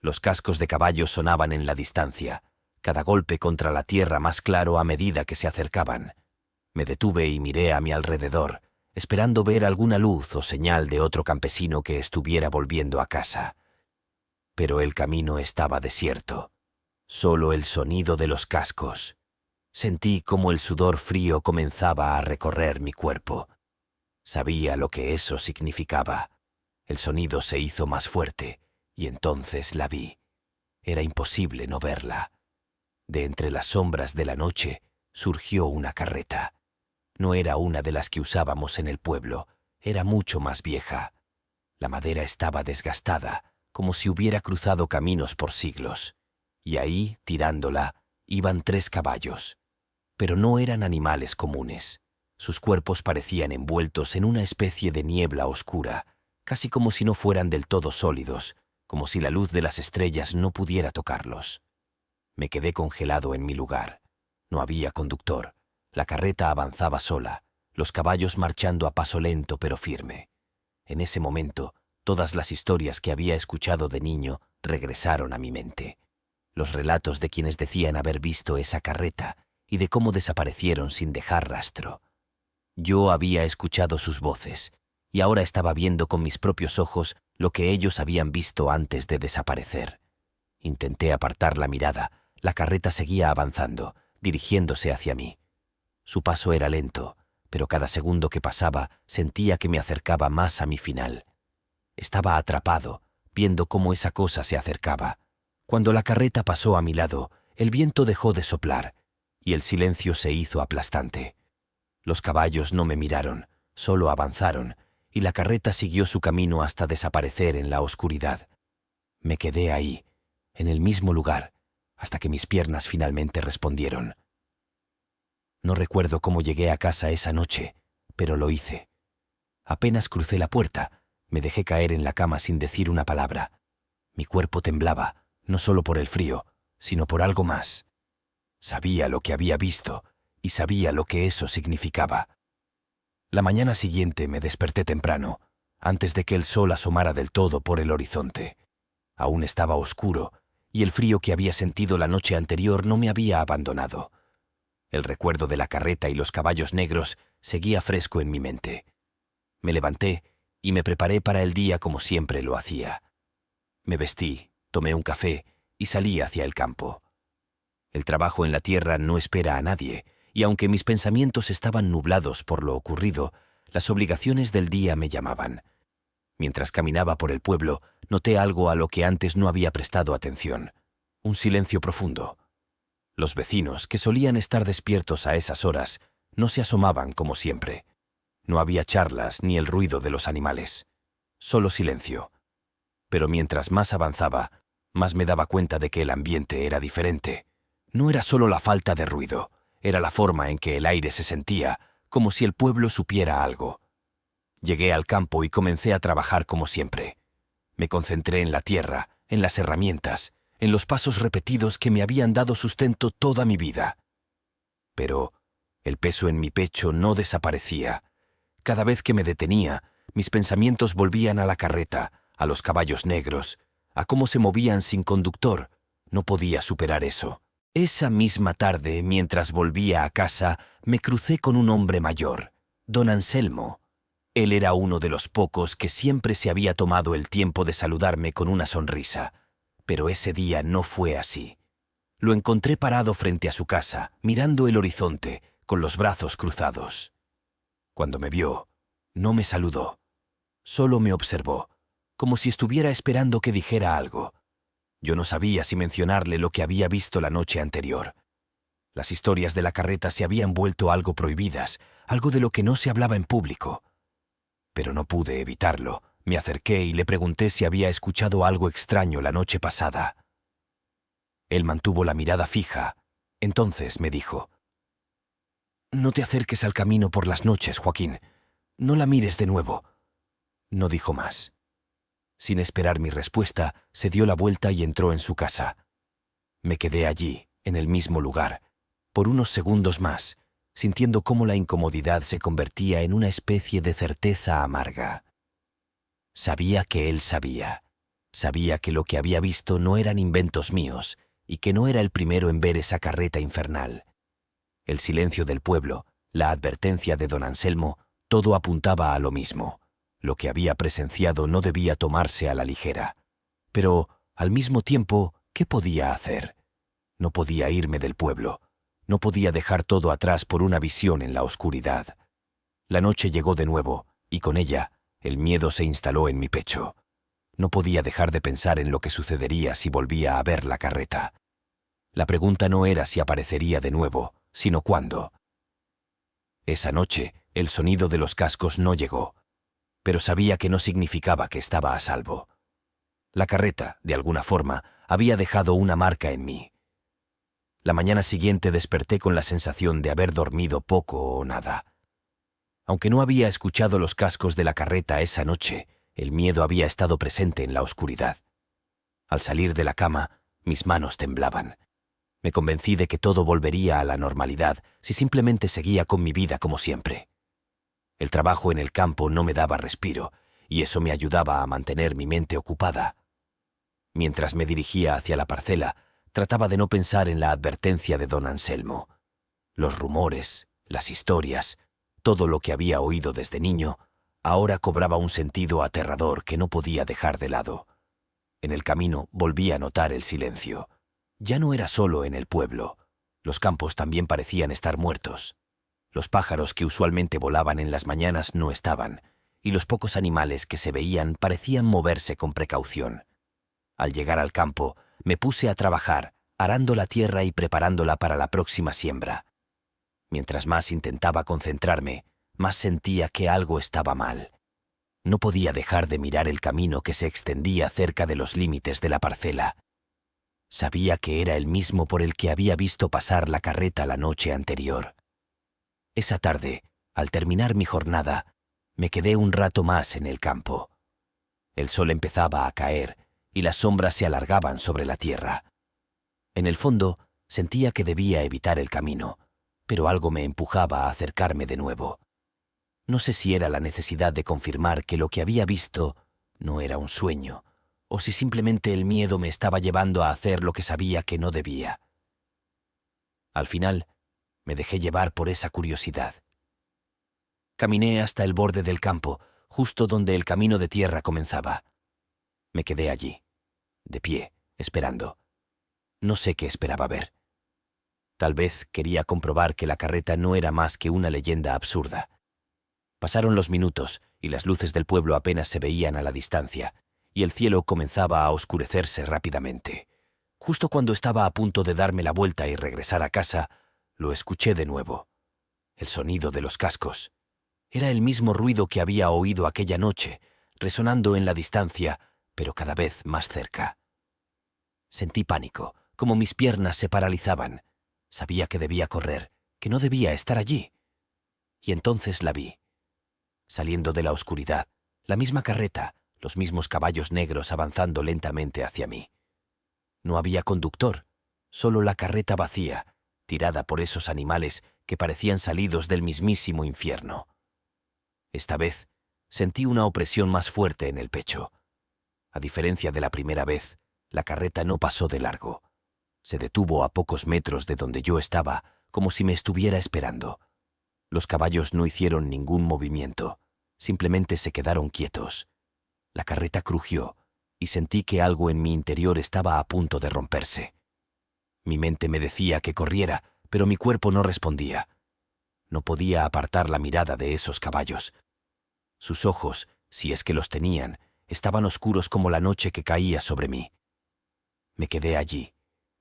Los cascos de caballos sonaban en la distancia, cada golpe contra la tierra más claro a medida que se acercaban. Me detuve y miré a mi alrededor, esperando ver alguna luz o señal de otro campesino que estuviera volviendo a casa. Pero el camino estaba desierto. Solo el sonido de los cascos. Sentí cómo el sudor frío comenzaba a recorrer mi cuerpo. Sabía lo que eso significaba. El sonido se hizo más fuerte, y entonces la vi. Era imposible no verla. De entre las sombras de la noche surgió una carreta. No era una de las que usábamos en el pueblo, era mucho más vieja. La madera estaba desgastada, como si hubiera cruzado caminos por siglos. Y ahí, tirándola, iban 3 caballos. Pero no eran animales comunes. Sus cuerpos parecían envueltos en una especie de niebla oscura, casi como si no fueran del todo sólidos, como si la luz de las estrellas no pudiera tocarlos. Me quedé congelado en mi lugar. No había conductor. La carreta avanzaba sola, los caballos marchando a paso lento pero firme. En ese momento, todas las historias que había escuchado de niño regresaron a mi mente. Los relatos de quienes decían haber visto esa carreta y de cómo desaparecieron sin dejar rastro. Yo había escuchado sus voces y ahora estaba viendo con mis propios ojos lo que ellos habían visto antes de desaparecer. Intenté apartar la mirada. La carreta seguía avanzando, dirigiéndose hacia mí. Su paso era lento, pero cada segundo que pasaba sentía que me acercaba más a mi final. Estaba atrapado, viendo cómo esa cosa se acercaba. Cuando la carreta pasó a mi lado, el viento dejó de soplar y el silencio se hizo aplastante. Los caballos no me miraron, solo avanzaron, y la carreta siguió su camino hasta desaparecer en la oscuridad. Me quedé ahí, en el mismo lugar, hasta que mis piernas finalmente respondieron. No recuerdo cómo llegué a casa esa noche, pero lo hice. Apenas crucé la puerta, me dejé caer en la cama sin decir una palabra. Mi cuerpo temblaba, no solo por el frío, sino por algo más. Sabía lo que había visto y sabía lo que eso significaba. La mañana siguiente me desperté temprano, antes de que el sol asomara del todo por el horizonte. Aún estaba oscuro, y el frío que había sentido la noche anterior no me había abandonado. El recuerdo de la carreta y los caballos negros seguía fresco en mi mente. Me levanté y me preparé para el día como siempre lo hacía. Me vestí, tomé un café y salí hacia el campo. El trabajo en la tierra no espera a nadie, y aunque mis pensamientos estaban nublados por lo ocurrido, las obligaciones del día me llamaban. Mientras caminaba por el pueblo, noté algo a lo que antes no había prestado atención: un silencio profundo. Los vecinos, que solían estar despiertos a esas horas, no se asomaban como siempre. No había charlas ni el ruido de los animales. Solo silencio. Pero mientras más avanzaba, más me daba cuenta de que el ambiente era diferente. No era solo la falta de ruido, era la forma en que el aire se sentía, como si el pueblo supiera algo. Llegué al campo y comencé a trabajar como siempre. Me concentré en la tierra, en las herramientas, en los pasos repetidos que me habían dado sustento toda mi vida. Pero el peso en mi pecho no desaparecía. Cada vez que me detenía, mis pensamientos volvían a la carreta, a los caballos negros, a cómo se movían sin conductor. No podía superar eso. Esa misma tarde, mientras volvía a casa, me crucé con un hombre mayor, don Anselmo. Él era uno de los pocos que siempre se había tomado el tiempo de saludarme con una sonrisa, pero ese día no fue así. Lo encontré parado frente a su casa, mirando el horizonte, con los brazos cruzados. Cuando me vio, no me saludó. Solo me observó, como si estuviera esperando que dijera algo. Yo no sabía si mencionarle lo que había visto la noche anterior. Las historias de la carreta se habían vuelto algo prohibidas, algo de lo que no se hablaba en público. Pero no pude evitarlo. Me acerqué y le pregunté si había escuchado algo extraño la noche pasada. Él mantuvo la mirada fija. Entonces me dijo: «No te acerques al camino por las noches, Joaquín. No la mires de nuevo». No dijo más. Sin esperar mi respuesta, se dio la vuelta y entró en su casa. Me quedé allí, en el mismo lugar, por unos segundos más, sintiendo cómo la incomodidad se convertía en una especie de certeza amarga. Sabía que él sabía. Sabía que lo que había visto no eran inventos míos y que no era el primero en ver esa carreta infernal. El silencio del pueblo, la advertencia de don Anselmo, todo apuntaba a lo mismo. Lo que había presenciado no debía tomarse a la ligera. Pero, al mismo tiempo, ¿qué podía hacer? No podía irme del pueblo. No podía dejar todo atrás por una visión en la oscuridad. La noche llegó de nuevo, y con ella, el miedo se instaló en mi pecho. No podía dejar de pensar en lo que sucedería si volvía a ver la carreta. La pregunta no era si aparecería de nuevo, sino cuándo. Esa noche, el sonido de los cascos no llegó, pero sabía que no significaba que estaba a salvo. La carreta, de alguna forma, había dejado una marca en mí. La mañana siguiente desperté con la sensación de haber dormido poco o nada. Aunque no había escuchado los cascos de la carreta esa noche, el miedo había estado presente en la oscuridad. Al salir de la cama, mis manos temblaban. Me convencí de que todo volvería a la normalidad si simplemente seguía con mi vida como siempre. El trabajo en el campo no me daba respiro, y eso me ayudaba a mantener mi mente ocupada. Mientras me dirigía hacia la parcela, trataba de no pensar en la advertencia de don Anselmo. Los rumores, las historias, todo lo que había oído desde niño, ahora cobraba un sentido aterrador que no podía dejar de lado. En el camino volví a notar el silencio. Ya no era solo en el pueblo. Los campos también parecían estar muertos. Los pájaros que usualmente volaban en las mañanas no estaban, y los pocos animales que se veían parecían moverse con precaución. Al llegar al campo, me puse a trabajar, arando la tierra y preparándola para la próxima siembra. Mientras más intentaba concentrarme, más sentía que algo estaba mal. No podía dejar de mirar el camino que se extendía cerca de los límites de la parcela. Sabía que era el mismo por el que había visto pasar la carreta la noche anterior. Esa tarde, al terminar mi jornada, me quedé un rato más en el campo. El sol empezaba a caer, y las sombras se alargaban sobre la tierra. En el fondo, sentía que debía evitar el camino, pero algo me empujaba a acercarme de nuevo. No sé si era la necesidad de confirmar que lo que había visto no era un sueño, o si simplemente el miedo me estaba llevando a hacer lo que sabía que no debía. Al final, me dejé llevar por esa curiosidad. Caminé hasta el borde del campo, justo donde el camino de tierra comenzaba. Me quedé allí, de pie, esperando. No sé qué esperaba ver. Tal vez quería comprobar que la carreta no era más que una leyenda absurda. Pasaron los minutos y las luces del pueblo apenas se veían a la distancia, y el cielo comenzaba a oscurecerse rápidamente. Justo cuando estaba a punto de darme la vuelta y regresar a casa, lo escuché de nuevo. El sonido de los cascos. Era el mismo ruido que había oído aquella noche, resonando en la distancia, pero cada vez más cerca. Sentí pánico, como mis piernas se paralizaban. Sabía que debía correr, que no debía estar allí. Y entonces la vi. Saliendo de la oscuridad, la misma carreta, los mismos caballos negros avanzando lentamente hacia mí. No había conductor, solo la carreta vacía, tirada por esos animales que parecían salidos del mismísimo infierno. Esta vez sentí una opresión más fuerte en el pecho. A diferencia de la primera vez, la carreta no pasó de largo. Se detuvo a pocos metros de donde yo estaba, como si me estuviera esperando. Los caballos no hicieron ningún movimiento, simplemente se quedaron quietos. La carreta crujió y sentí que algo en mi interior estaba a punto de romperse. Mi mente me decía que corriera, pero mi cuerpo no respondía. No podía apartar la mirada de esos caballos. Sus ojos, si es que los tenían, estaban oscuros como la noche que caía sobre mí. Me quedé allí,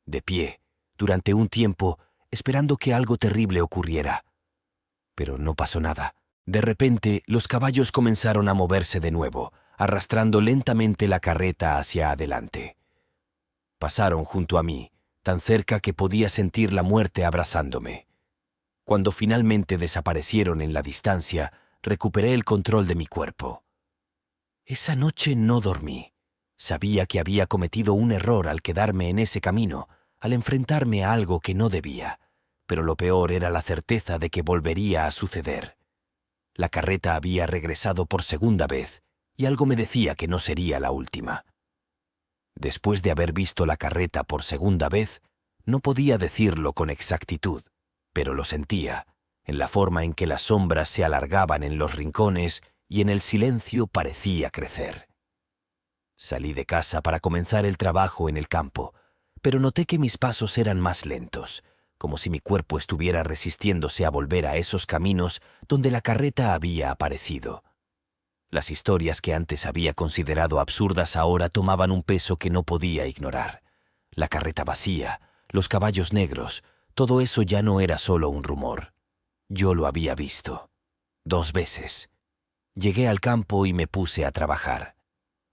de pie, durante un tiempo, esperando que algo terrible ocurriera. Pero no pasó nada. De repente, los caballos comenzaron a moverse de nuevo, arrastrando lentamente la carreta hacia adelante. Pasaron junto a mí, tan cerca que podía sentir la muerte abrazándome. Cuando finalmente desaparecieron en la distancia, recuperé el control de mi cuerpo. Esa noche no dormí. Sabía que había cometido un error al quedarme en ese camino, al enfrentarme a algo que no debía, pero lo peor era la certeza de que volvería a suceder. La carreta había regresado por segunda vez, y algo me decía que no sería la última. Después de haber visto la carreta por segunda vez, no podía decirlo con exactitud, pero lo sentía, en la forma en que las sombras se alargaban en los rincones y en el silencio parecía crecer. Salí de casa para comenzar el trabajo en el campo, pero noté que mis pasos eran más lentos, como si mi cuerpo estuviera resistiéndose a volver a esos caminos donde la carreta había aparecido. Las historias que antes había considerado absurdas ahora tomaban un peso que no podía ignorar. La carreta vacía, los caballos negros, todo eso ya no era solo un rumor. Yo lo había visto. 2 veces. Llegué al campo y me puse a trabajar.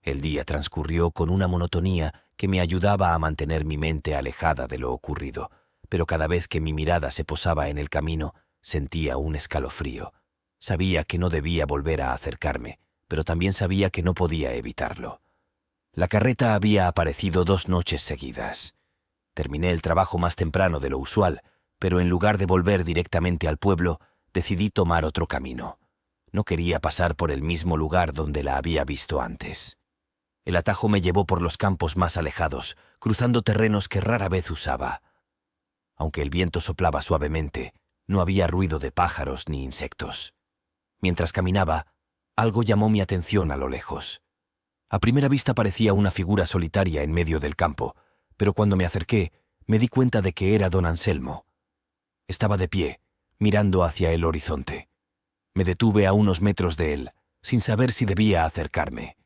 El día transcurrió con una monotonía que me ayudaba a mantener mi mente alejada de lo ocurrido, pero cada vez que mi mirada se posaba en el camino, sentía un escalofrío. Sabía que no debía volver a acercarme, pero también sabía que no podía evitarlo. La carreta había aparecido 2 noches seguidas. Terminé el trabajo más temprano de lo usual, pero en lugar de volver directamente al pueblo, decidí tomar otro camino. No quería pasar por el mismo lugar donde la había visto antes. El atajo me llevó por los campos más alejados, cruzando terrenos que rara vez usaba. Aunque el viento soplaba suavemente, no había ruido de pájaros ni insectos. Mientras caminaba, algo llamó mi atención a lo lejos. A primera vista parecía una figura solitaria en medio del campo, pero cuando me acerqué, me di cuenta de que era don Anselmo. Estaba de pie, mirando hacia el horizonte. Me detuve a unos metros de él, sin saber si debía acercarme.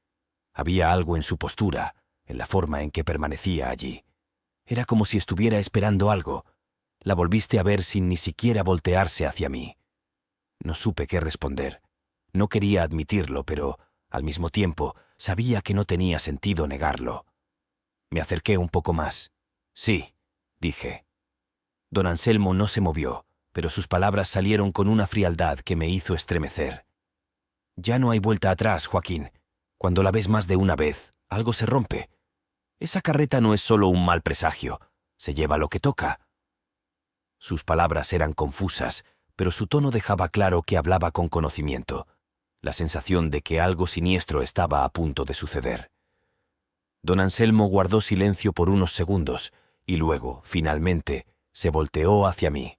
Había algo en su postura, en la forma en que permanecía allí. Era como si estuviera esperando algo. La volviste a ver sin ni siquiera voltearse hacia mí. No supe qué responder. No quería admitirlo, pero, al mismo tiempo, sabía que no tenía sentido negarlo. Me acerqué un poco más. Sí, dije. Don Anselmo no se movió, pero sus palabras salieron con una frialdad que me hizo estremecer. Ya no hay vuelta atrás, Joaquín. Cuando la ves más de una vez, algo se rompe. Esa carreta no es solo un mal presagio, se lleva lo que toca. Sus palabras eran confusas, pero su tono dejaba claro que hablaba con conocimiento, la sensación de que algo siniestro estaba a punto de suceder. Don Anselmo guardó silencio por unos segundos y luego, finalmente, se volteó hacia mí.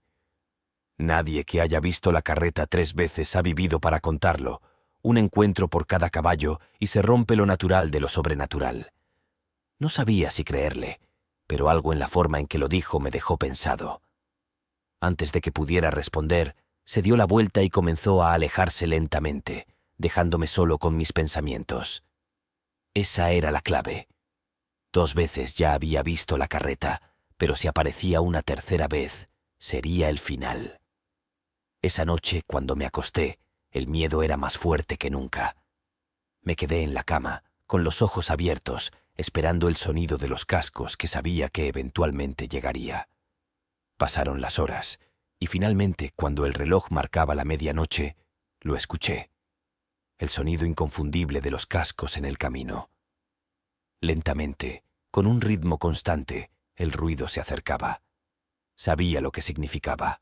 Nadie que haya visto la carreta 3 veces ha vivido para contarlo, un encuentro por cada caballo y se rompe lo natural de lo sobrenatural. No sabía si creerle, pero algo en la forma en que lo dijo me dejó pensado. Antes de que pudiera responder, se dio la vuelta y comenzó a alejarse lentamente, dejándome solo con mis pensamientos. Esa era la clave. 2 veces ya había visto la carreta, pero si aparecía una tercera vez, sería el final. Esa noche, cuando me acosté, el miedo era más fuerte que nunca. Me quedé en la cama, con los ojos abiertos, esperando el sonido de los cascos que sabía que eventualmente llegaría. Pasaron las horas, y finalmente, cuando el reloj marcaba la medianoche, lo escuché. El sonido inconfundible de los cascos en el camino. Lentamente, con un ritmo constante, el ruido se acercaba. Sabía lo que significaba.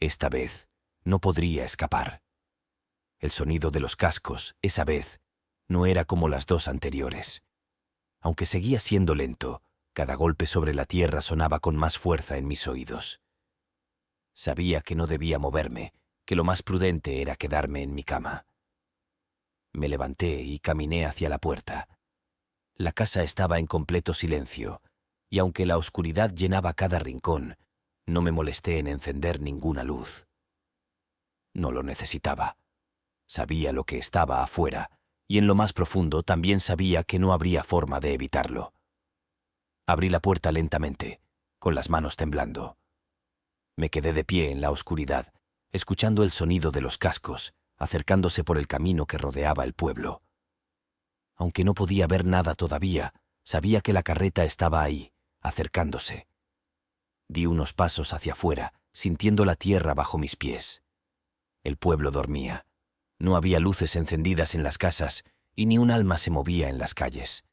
Esta vez, no podría escapar. El sonido de los cascos, esa vez, no era como las 2 anteriores. Aunque seguía siendo lento, cada golpe sobre la tierra sonaba con más fuerza en mis oídos. Sabía que no debía moverme, que lo más prudente era quedarme en mi cama. Me levanté y caminé hacia la puerta. La casa estaba en completo silencio, y aunque la oscuridad llenaba cada rincón, no me molesté en encender ninguna luz. No lo necesitaba. Sabía lo que estaba afuera, y en lo más profundo también sabía que no habría forma de evitarlo. Abrí la puerta lentamente, con las manos temblando. Me quedé de pie en la oscuridad, escuchando el sonido de los cascos, acercándose por el camino que rodeaba el pueblo. Aunque no podía ver nada todavía, sabía que la carreta estaba ahí, acercándose. Di unos pasos hacia afuera, sintiendo la tierra bajo mis pies. El pueblo dormía. No había luces encendidas en las casas y ni un alma se movía en las calles.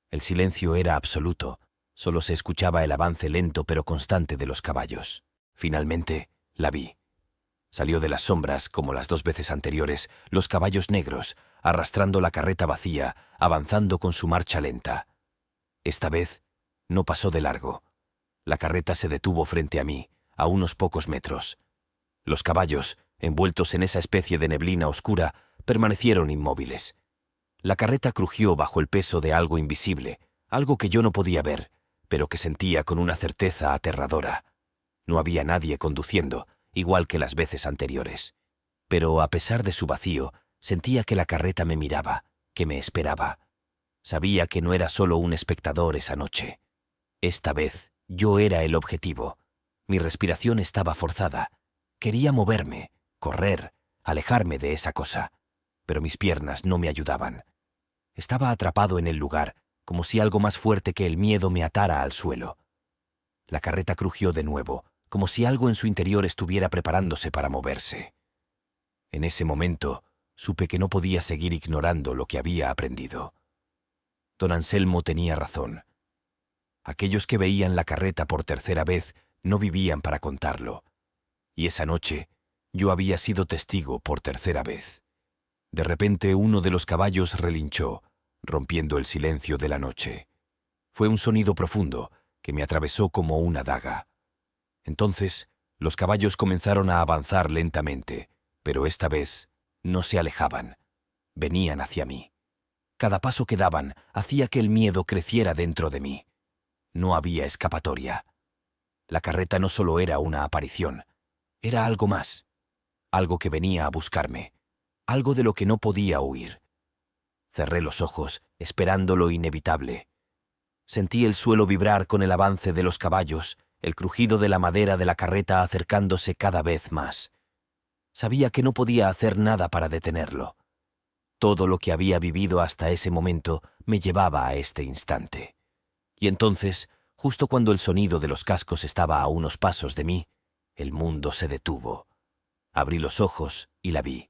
El silencio era absoluto, solo se escuchaba el avance lento pero constante de los caballos. Finalmente, la vi. Salió de las sombras, como las 2 veces anteriores, los caballos negros, arrastrando la carreta vacía, avanzando con su marcha lenta. Esta vez, no pasó de largo. La carreta se detuvo frente a mí, a unos pocos metros. Los caballos, envueltos en esa especie de neblina oscura, permanecieron inmóviles. La carreta crujió bajo el peso de algo invisible, algo que yo no podía ver, pero que sentía con una certeza aterradora. No había nadie conduciendo, igual que las veces anteriores. Pero a pesar de su vacío, sentía que la carreta me miraba, que me esperaba. Sabía que no era solo un espectador esa noche. Esta vez, yo era el objetivo. Mi respiración estaba forzada. Quería moverme, correr, alejarme de esa cosa. Pero mis piernas no me ayudaban. Estaba atrapado en el lugar, como si algo más fuerte que el miedo me atara al suelo. La carreta crujió de nuevo, como si algo en su interior estuviera preparándose para moverse. En ese momento, supe que no podía seguir ignorando lo que había aprendido. Don Anselmo tenía razón. Aquellos que veían la carreta por tercera vez no vivían para contarlo. Y esa noche, yo había sido testigo por tercera vez. De repente uno de los caballos relinchó, rompiendo el silencio de la noche. Fue un sonido profundo que me atravesó como una daga. Entonces, los caballos comenzaron a avanzar lentamente, pero esta vez no se alejaban. Venían hacia mí. Cada paso que daban hacía que el miedo creciera dentro de mí. No había escapatoria. La carreta no solo era una aparición, era algo más. Algo que venía a buscarme. Algo de lo que no podía huir. Cerré los ojos, esperando lo inevitable. Sentí el suelo vibrar con el avance de los caballos, el crujido de la madera de la carreta acercándose cada vez más. Sabía que no podía hacer nada para detenerlo. Todo lo que había vivido hasta ese momento me llevaba a este instante. Y entonces, justo cuando el sonido de los cascos estaba a unos pasos de mí, el mundo se detuvo. Abrí los ojos y la vi.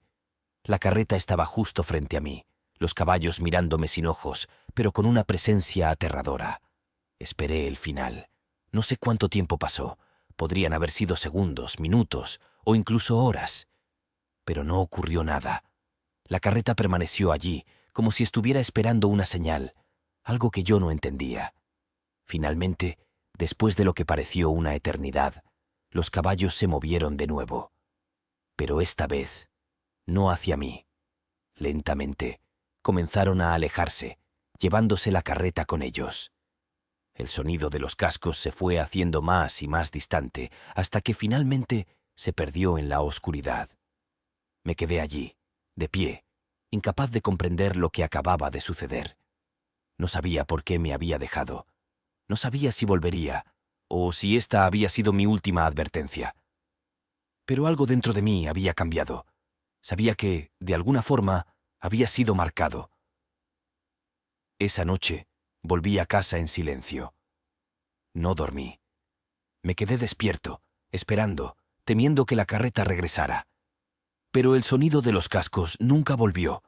La carreta estaba justo frente a mí, los caballos mirándome sin ojos, pero con una presencia aterradora. Esperé el final. No sé cuánto tiempo pasó. Podrían haber sido segundos, minutos o incluso horas. Pero no ocurrió nada. La carreta permaneció allí, como si estuviera esperando una señal, algo que yo no entendía. Finalmente, después de lo que pareció una eternidad, los caballos se movieron de nuevo. Pero esta vez, no hacia mí. Lentamente, comenzaron a alejarse, llevándose la carreta con ellos. El sonido de los cascos se fue haciendo más y más distante, hasta que finalmente se perdió en la oscuridad. Me quedé allí, de pie, incapaz de comprender lo que acababa de suceder. No sabía por qué me había dejado. No sabía si volvería, o si esta había sido mi última advertencia. Pero algo dentro de mí había cambiado. Sabía que, de alguna forma, había sido marcado. Esa noche, volví a casa en silencio. No dormí. Me quedé despierto, esperando, temiendo que la carreta regresara. Pero el sonido de los cascos nunca volvió.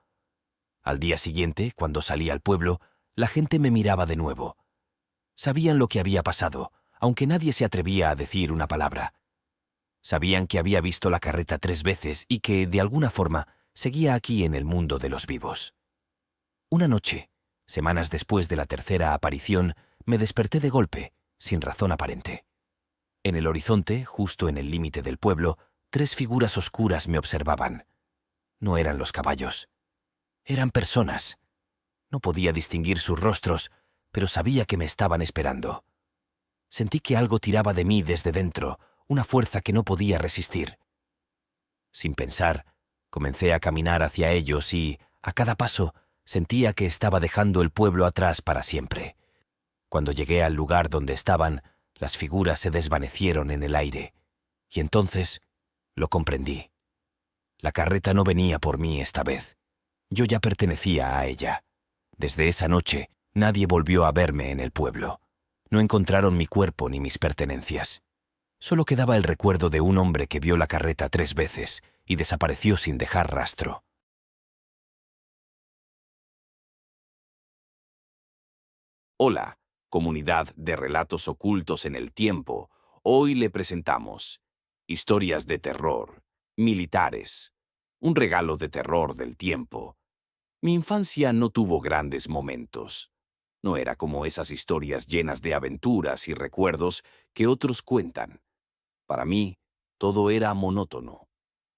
Al día siguiente, cuando salí al pueblo, la gente me miraba de nuevo. Sabían lo que había pasado, aunque nadie se atrevía a decir una palabra. Sabían que había visto la carreta 3 veces y que, de alguna forma, seguía aquí en el mundo de los vivos. Una noche, semanas después de la tercera aparición, me desperté de golpe, sin razón aparente. En el horizonte, justo en el límite del pueblo, 3 figuras oscuras me observaban. No eran los caballos. Eran personas. No podía distinguir sus rostros, pero sabía que me estaban esperando. Sentí que algo tiraba de mí desde dentro, una fuerza que no podía resistir. Sin pensar, comencé a caminar hacia ellos y, a cada paso, sentía que estaba dejando el pueblo atrás para siempre. Cuando llegué al lugar donde estaban, las figuras se desvanecieron en el aire, y entonces lo comprendí. La carreta no venía por mí esta vez. Yo ya pertenecía a ella. Desde esa noche, nadie volvió a verme en el pueblo. No encontraron mi cuerpo ni mis pertenencias. Solo quedaba el recuerdo de un hombre que vio la carreta 3 veces y desapareció sin dejar rastro. Hola, comunidad de relatos ocultos en el tiempo. Hoy le presentamos historias de terror, militares, un regalo de terror del tiempo. Mi infancia no tuvo grandes momentos. No era como esas historias llenas de aventuras y recuerdos que otros cuentan. Para mí, todo era monótono.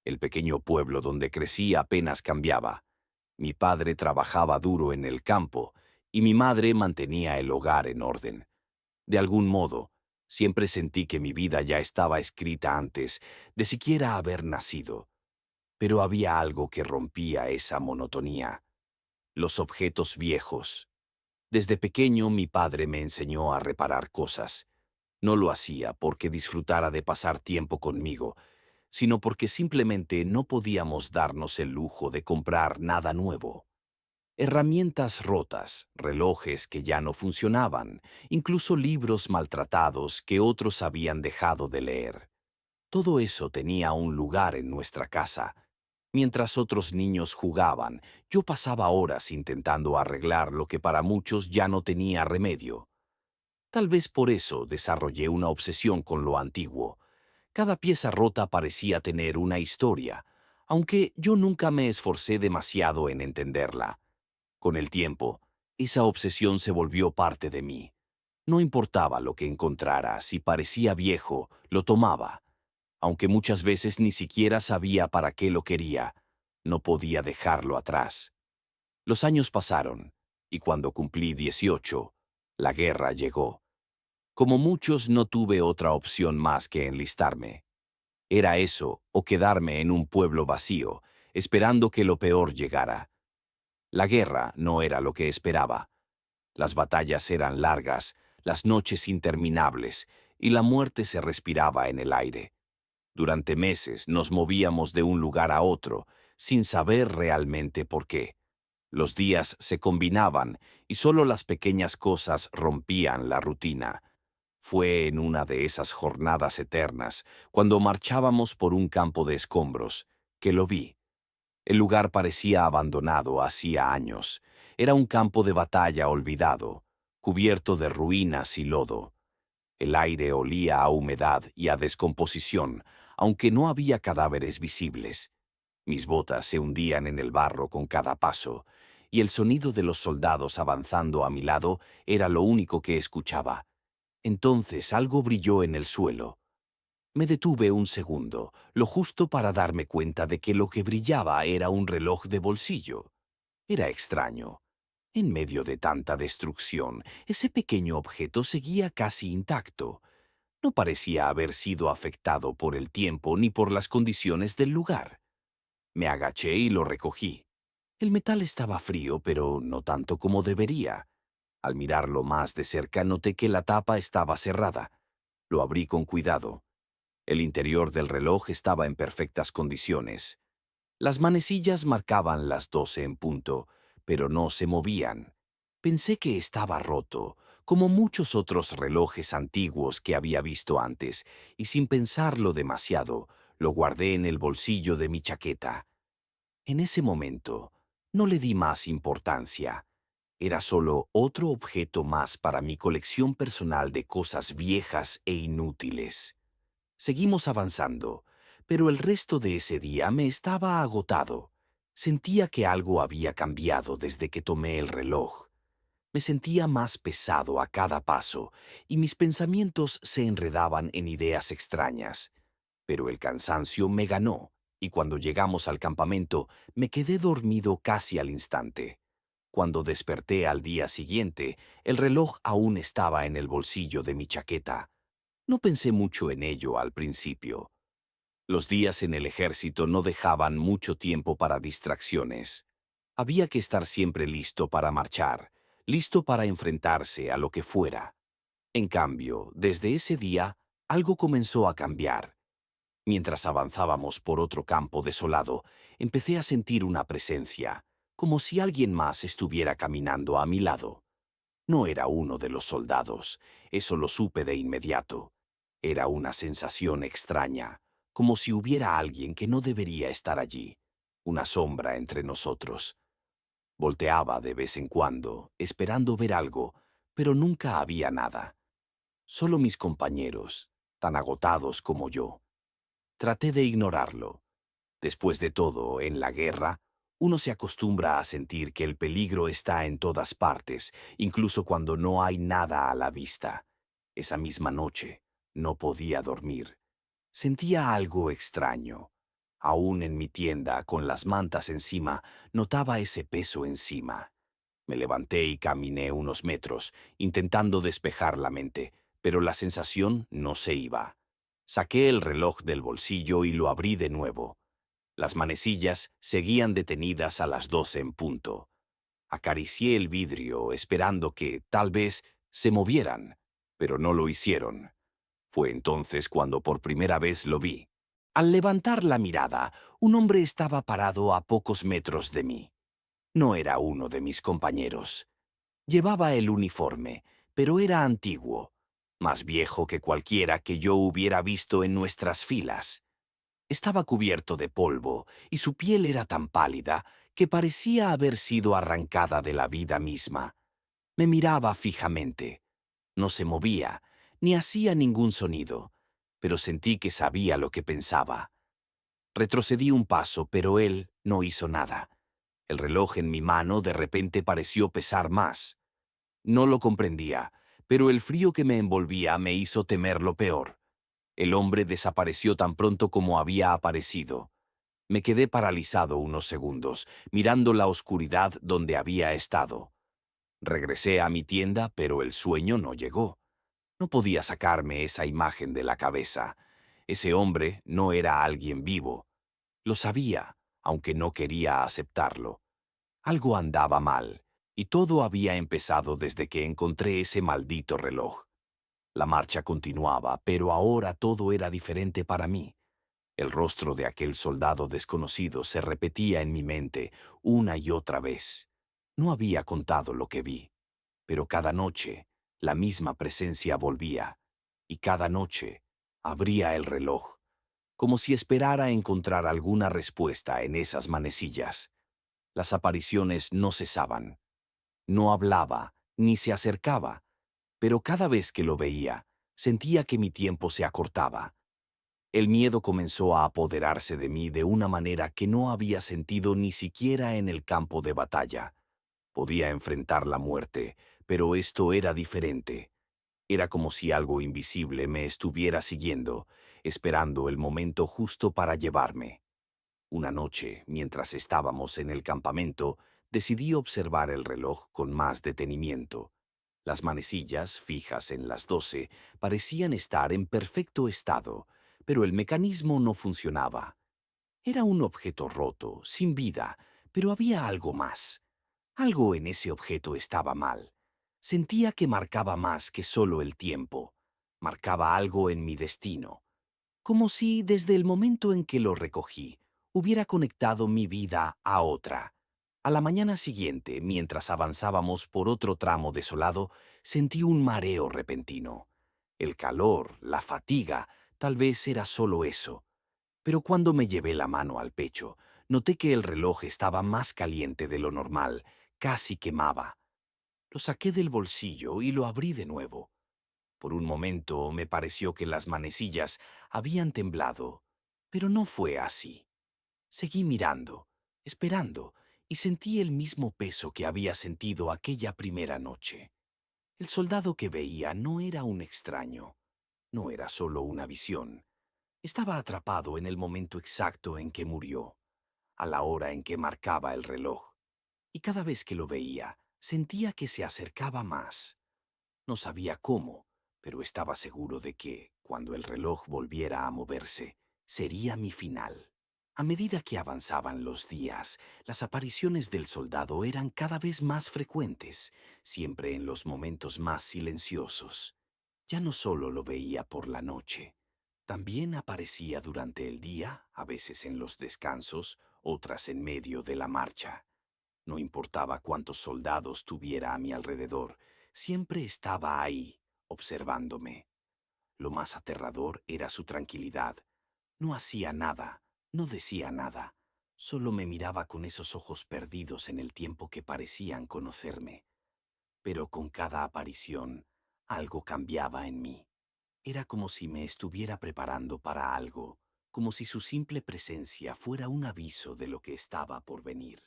El pequeño pueblo donde crecí apenas cambiaba. Mi padre trabajaba duro en el campo y mi madre mantenía el hogar en orden. De algún modo, siempre sentí que mi vida ya estaba escrita antes de siquiera haber nacido. Pero había algo que rompía esa monotonía. Los objetos viejos. Desde pequeño mi padre me enseñó a reparar cosas. No lo hacía porque disfrutara de pasar tiempo conmigo, sino porque simplemente no podíamos darnos el lujo de comprar nada nuevo. Herramientas rotas, relojes que ya no funcionaban, incluso libros maltratados que otros habían dejado de leer. Todo eso tenía un lugar en nuestra casa. Mientras otros niños jugaban, yo pasaba horas intentando arreglar lo que para muchos ya no tenía remedio. Tal vez por eso desarrollé una obsesión con lo antiguo. Cada pieza rota parecía tener una historia, aunque yo nunca me esforcé demasiado en entenderla. Con el tiempo, esa obsesión se volvió parte de mí. No importaba lo que encontrara, si parecía viejo, lo tomaba. Aunque muchas veces ni siquiera sabía para qué lo quería, no podía dejarlo atrás. Los años pasaron, y cuando cumplí 18, la guerra llegó. Como muchos, no tuve otra opción más que enlistarme. Era eso o quedarme en un pueblo vacío, esperando que lo peor llegara. La guerra no era lo que esperaba. Las batallas eran largas, las noches interminables, y la muerte se respiraba en el aire. Durante meses nos movíamos de un lugar a otro, sin saber realmente por qué. Los días se combinaban y solo las pequeñas cosas rompían la rutina. Fue en una de esas jornadas eternas, cuando marchábamos por un campo de escombros, que lo vi. El lugar parecía abandonado hacía años. Era un campo de batalla olvidado, cubierto de ruinas y lodo. El aire olía a humedad y a descomposición, aunque no había cadáveres visibles. Mis botas se hundían en el barro con cada paso, y el sonido de los soldados avanzando a mi lado era lo único que escuchaba. Entonces algo brilló en el suelo. Me detuve un segundo, lo justo para darme cuenta de que lo que brillaba era un reloj de bolsillo. Era extraño. En medio de tanta destrucción, ese pequeño objeto seguía casi intacto. No parecía haber sido afectado por el tiempo ni por las condiciones del lugar. Me agaché y lo recogí. El metal estaba frío, pero no tanto como debería. Al mirarlo más de cerca noté que la tapa estaba cerrada. Lo abrí con cuidado. El interior del reloj estaba en perfectas condiciones. Las manecillas marcaban las 12 en punto, pero no se movían. Pensé que estaba roto, como muchos otros relojes antiguos que había visto antes, y sin pensarlo demasiado, lo guardé en el bolsillo de mi chaqueta. En ese momento, no le di más importancia. Era solo otro objeto más para mi colección personal de cosas viejas e inútiles. Seguimos avanzando, pero el resto de ese día me estaba agotado. Sentía que algo había cambiado desde que tomé el reloj. Me sentía más pesado a cada paso y mis pensamientos se enredaban en ideas extrañas. Pero el cansancio me ganó y cuando llegamos al campamento me quedé dormido casi al instante. Cuando desperté al día siguiente, el reloj aún estaba en el bolsillo de mi chaqueta. No pensé mucho en ello al principio. Los días en el ejército no dejaban mucho tiempo para distracciones. Había que estar siempre listo para marchar, listo para enfrentarse a lo que fuera. En cambio, desde ese día, algo comenzó a cambiar. Mientras avanzábamos por otro campo desolado, empecé a sentir una presencia, como si alguien más estuviera caminando a mi lado. No era uno de los soldados, eso lo supe de inmediato. Era una sensación extraña, como si hubiera alguien que no debería estar allí, una sombra entre nosotros. Volteaba de vez en cuando, esperando ver algo, pero nunca había nada. Solo mis compañeros, tan agotados como yo. Traté de ignorarlo. Después de todo, en la guerra, uno se acostumbra a sentir que el peligro está en todas partes, incluso cuando no hay nada a la vista. Esa misma noche, no podía dormir. Sentía algo extraño. Aún en mi tienda, con las mantas encima, notaba ese peso encima. Me levanté y caminé unos metros, intentando despejar la mente, pero la sensación no se iba. Saqué el reloj del bolsillo y lo abrí de nuevo. Las manecillas seguían detenidas a las 12 en punto. Acaricié el vidrio esperando que, tal vez, se movieran, pero no lo hicieron. Fue entonces cuando por primera vez lo vi. Al levantar la mirada, un hombre estaba parado a pocos metros de mí. No era uno de mis compañeros. Llevaba el uniforme, pero era antiguo, más viejo que cualquiera que yo hubiera visto en nuestras filas. Estaba cubierto de polvo y su piel era tan pálida que parecía haber sido arrancada de la vida misma. Me miraba fijamente. No se movía, ni hacía ningún sonido, pero sentí que sabía lo que pensaba. Retrocedí un paso, pero él no hizo nada. El reloj en mi mano de repente pareció pesar más. No lo comprendía, pero el frío que me envolvía me hizo temer lo peor. El hombre desapareció tan pronto como había aparecido. Me quedé paralizado unos segundos, mirando la oscuridad donde había estado. Regresé a mi tienda, pero el sueño no llegó. No podía sacarme esa imagen de la cabeza. Ese hombre no era alguien vivo. Lo sabía, aunque no quería aceptarlo. Algo andaba mal, y todo había empezado desde que encontré ese maldito reloj. La marcha continuaba, pero ahora todo era diferente para mí. El rostro de aquel soldado desconocido se repetía en mi mente una y otra vez. No había contado lo que vi, pero cada noche la misma presencia volvía, y cada noche abría el reloj. como si esperara encontrar alguna respuesta en esas manecillas. Las apariciones no cesaban. No hablaba, ni se acercaba, pero cada vez que lo veía, sentía que mi tiempo se acortaba. El miedo comenzó a apoderarse de mí de una manera que no había sentido ni siquiera en el campo de batalla. Podía enfrentar la muerte, pero esto era diferente. Era como si algo invisible me estuviera siguiendo, esperando el momento justo para llevarme. Una noche, mientras estábamos en el campamento, decidí observar el reloj con más detenimiento. Las manecillas, fijas en las 12, parecían estar en perfecto estado, pero el mecanismo no funcionaba. Era un objeto roto, sin vida, pero había algo más. Algo en ese objeto estaba mal. Sentía que marcaba más que solo el tiempo. Marcaba algo en mi destino. Como si, desde el momento en que lo recogí, hubiera conectado mi vida a otra. A la mañana siguiente, mientras avanzábamos por otro tramo desolado, sentí un mareo repentino. El calor, la fatiga, tal vez era solo eso. Pero cuando me llevé la mano al pecho, noté que el reloj estaba más caliente de lo normal, casi quemaba. Lo saqué del bolsillo y lo abrí de nuevo. Por un momento me pareció que las manecillas habían temblado, pero no fue así. Seguí mirando, esperando, y sentí el mismo peso que había sentido aquella primera noche. El soldado que veía no era un extraño, no era solo una visión. Estaba atrapado en el momento exacto en que murió, a la hora en que marcaba el reloj, y cada vez que lo veía, sentía que se acercaba más. No sabía cómo, pero estaba seguro de que, cuando el reloj volviera a moverse, sería mi final. A medida que avanzaban los días, las apariciones del soldado eran cada vez más frecuentes, siempre en los momentos más silenciosos. Ya no solo lo veía por la noche, también aparecía durante el día, a veces en los descansos, otras en medio de la marcha. No importaba cuántos soldados tuviera a mi alrededor, siempre estaba ahí, observándome. Lo más aterrador era su tranquilidad. No hacía nada, no decía nada, solo me miraba con esos ojos perdidos en el tiempo que parecían conocerme. Pero con cada aparición, algo cambiaba en mí. Era como si me estuviera preparando para algo, como si su simple presencia fuera un aviso de lo que estaba por venir.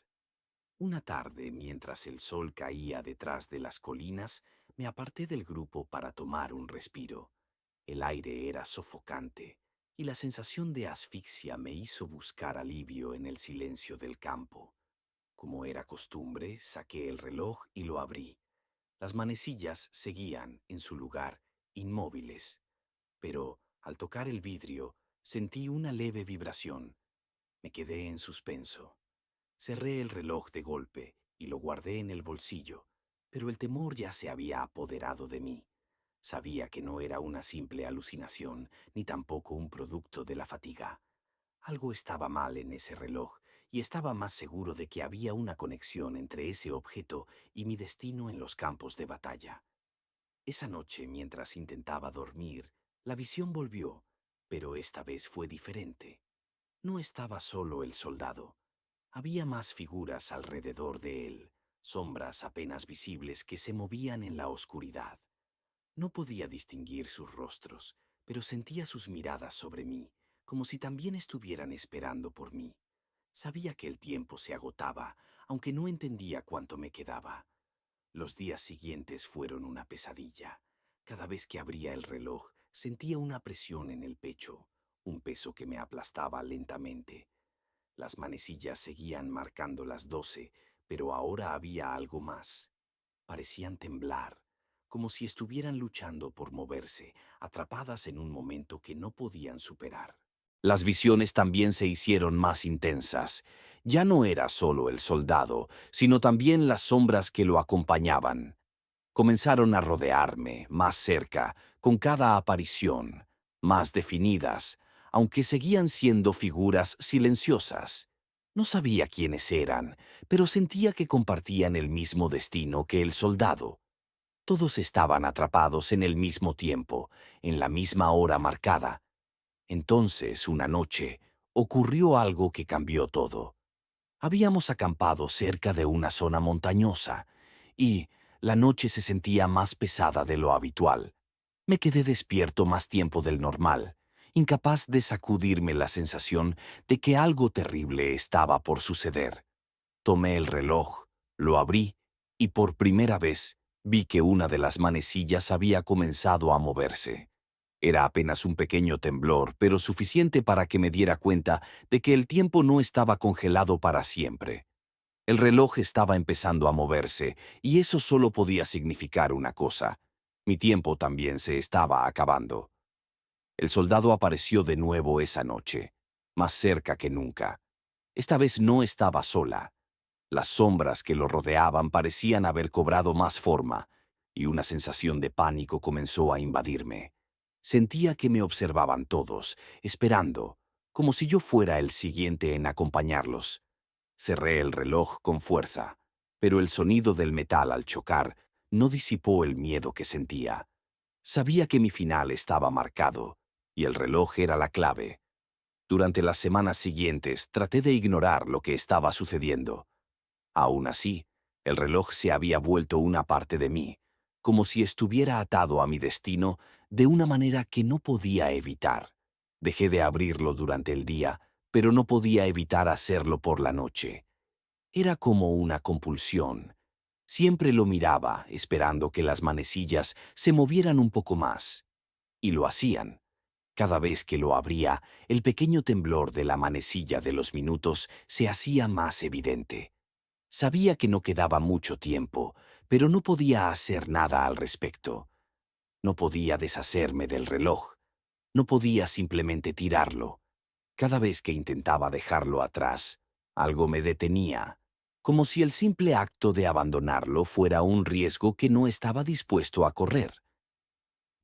Una tarde, mientras el sol caía detrás de las colinas, me aparté del grupo para tomar un respiro. El aire era sofocante, y la sensación de asfixia me hizo buscar alivio en el silencio del campo. Como era costumbre, saqué el reloj y lo abrí. Las manecillas seguían en su lugar, inmóviles, pero al tocar el vidrio sentí una leve vibración. Me quedé en suspenso. Cerré el reloj de golpe y lo guardé en el bolsillo, pero el temor ya se había apoderado de mí. Sabía que no era una simple alucinación, ni tampoco un producto de la fatiga. Algo estaba mal en ese reloj, y estaba más seguro de que había una conexión entre ese objeto y mi destino en los campos de batalla. Esa noche, mientras intentaba dormir, la visión volvió, pero esta vez fue diferente. No estaba solo el soldado. Había más figuras alrededor de él, sombras apenas visibles que se movían en la oscuridad. No podía distinguir sus rostros, pero sentía sus miradas sobre mí, como si también estuvieran esperando por mí. Sabía que el tiempo se agotaba, aunque no entendía cuánto me quedaba. Los días siguientes fueron una pesadilla. Cada vez que abría el reloj, sentía una presión en el pecho, un peso que me aplastaba lentamente. Las manecillas seguían marcando las 12, pero ahora había algo más. Parecían temblar, como si estuvieran luchando por moverse, atrapadas en un momento que no podían superar. Las visiones también se hicieron más intensas. Ya no era solo el soldado, sino también las sombras que lo acompañaban. Comenzaron a rodearme, más cerca, con cada aparición, más definidas, aunque seguían siendo figuras silenciosas. No sabía quiénes eran, pero sentía que compartían el mismo destino que el soldado. Todos estaban atrapados en el mismo tiempo, en la misma hora marcada. Entonces, una noche, ocurrió algo que cambió todo. Habíamos acampado cerca de una zona montañosa, y la noche se sentía más pesada de lo habitual. Me quedé despierto más tiempo del normal, incapaz de sacudirme la sensación de que algo terrible estaba por suceder. Tomé el reloj, lo abrí, y por primera vez vi que una de las manecillas había comenzado a moverse. Era apenas un pequeño temblor, pero suficiente para que me diera cuenta de que el tiempo no estaba congelado para siempre. El reloj estaba empezando a moverse, y eso solo podía significar una cosa. Mi tiempo también se estaba acabando. El soldado apareció de nuevo esa noche, más cerca que nunca. Esta vez no estaba sola. Las sombras que lo rodeaban parecían haber cobrado más forma, y una sensación de pánico comenzó a invadirme. Sentía que me observaban todos, esperando, como si yo fuera el siguiente en acompañarlos. Cerré el reloj con fuerza, pero el sonido del metal al chocar no disipó el miedo que sentía. Sabía que mi final estaba marcado, y el reloj era la clave. Durante las semanas siguientes traté de ignorar lo que estaba sucediendo. Aún así, el reloj se había vuelto una parte de mí, como si estuviera atado a mi destino de una manera que no podía evitar. Dejé de abrirlo durante el día, pero no podía evitar hacerlo por la noche. Era como una compulsión. Siempre lo miraba, esperando que las manecillas se movieran un poco más. Y lo hacían. Cada vez que lo abría, el pequeño temblor de la manecilla de los minutos se hacía más evidente. Sabía que no quedaba mucho tiempo, pero no podía hacer nada al respecto. No podía deshacerme del reloj. No podía simplemente tirarlo. Cada vez que intentaba dejarlo atrás, algo me detenía, como si el simple acto de abandonarlo fuera un riesgo que no estaba dispuesto a correr.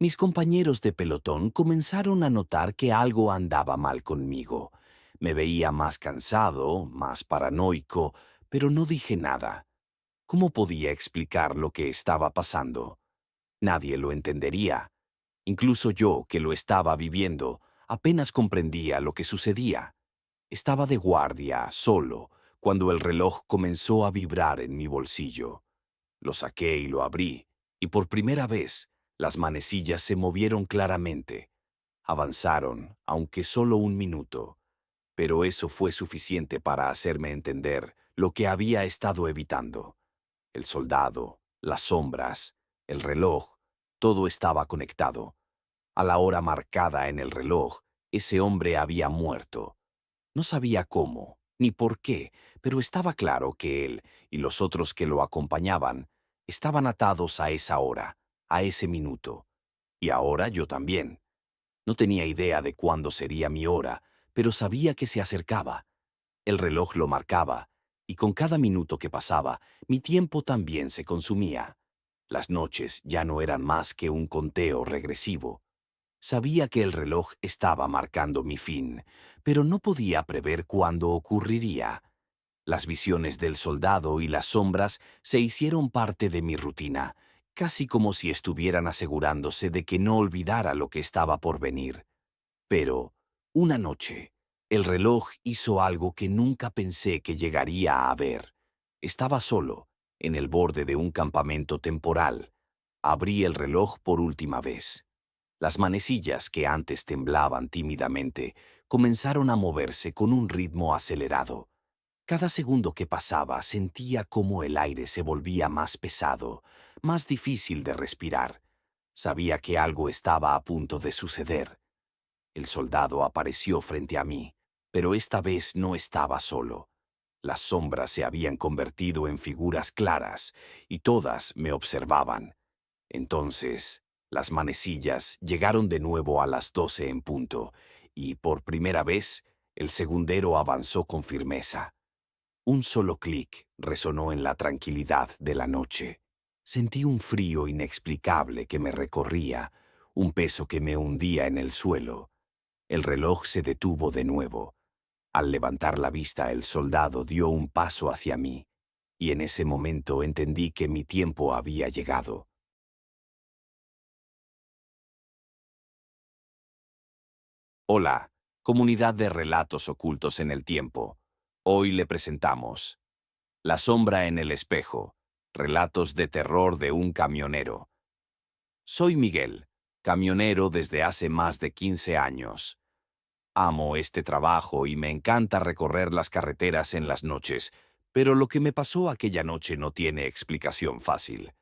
Mis compañeros de pelotón comenzaron a notar que algo andaba mal conmigo. Me veía más cansado, más paranoico, pero no dije nada. ¿Cómo podía explicar lo que estaba pasando? Nadie lo entendería. Incluso yo, que lo estaba viviendo, apenas comprendía lo que sucedía. Estaba de guardia, solo, cuando el reloj comenzó a vibrar en mi bolsillo. Lo saqué y lo abrí, y por primera vez, las manecillas se movieron claramente. Avanzaron, aunque solo un minuto. Pero eso fue suficiente para hacerme entender lo que había estado evitando. El soldado, las sombras, el reloj, todo estaba conectado. A la hora marcada en el reloj, ese hombre había muerto. No sabía cómo, ni por qué, pero estaba claro que él y los otros que lo acompañaban estaban atados a esa hora, a ese minuto. Y ahora yo también. No tenía idea de cuándo sería mi hora, pero sabía que se acercaba. El reloj lo marcaba, y con cada minuto que pasaba, mi tiempo también se consumía. Las noches ya no eran más que un conteo regresivo. Sabía que el reloj estaba marcando mi fin, pero no podía prever cuándo ocurriría. Las visiones del soldado y las sombras se hicieron parte de mi rutina, casi como si estuvieran asegurándose de que no olvidara lo que estaba por venir. Pero, una noche, el reloj hizo algo que nunca pensé que llegaría a ver. Estaba solo, en el borde de un campamento temporal. Abrí el reloj por última vez. Las manecillas, que antes temblaban tímidamente, comenzaron a moverse con un ritmo acelerado. Cada segundo que pasaba sentía cómo el aire se volvía más pesado, más difícil de respirar. Sabía que algo estaba a punto de suceder. El soldado apareció frente a mí, pero esta vez no estaba solo. Las sombras se habían convertido en figuras claras, y todas me observaban. Entonces, las manecillas llegaron de nuevo a las 12 en punto, y por primera vez, el segundero avanzó con firmeza. Un solo clic resonó en la tranquilidad de la noche. Sentí un frío inexplicable que me recorría, un peso que me hundía en el suelo. El reloj se detuvo de nuevo. Al levantar la vista, el soldado dio un paso hacia mí, y en ese momento entendí que mi tiempo había llegado. Hola, comunidad de relatos ocultos en el tiempo. Hoy le presentamos La sombra en el espejo, relatos de terror de un camionero. Soy Miguel, camionero desde hace más de 15 años. Amo este trabajo y me encanta recorrer las carreteras en las noches, pero lo que me pasó aquella noche no tiene explicación fácil.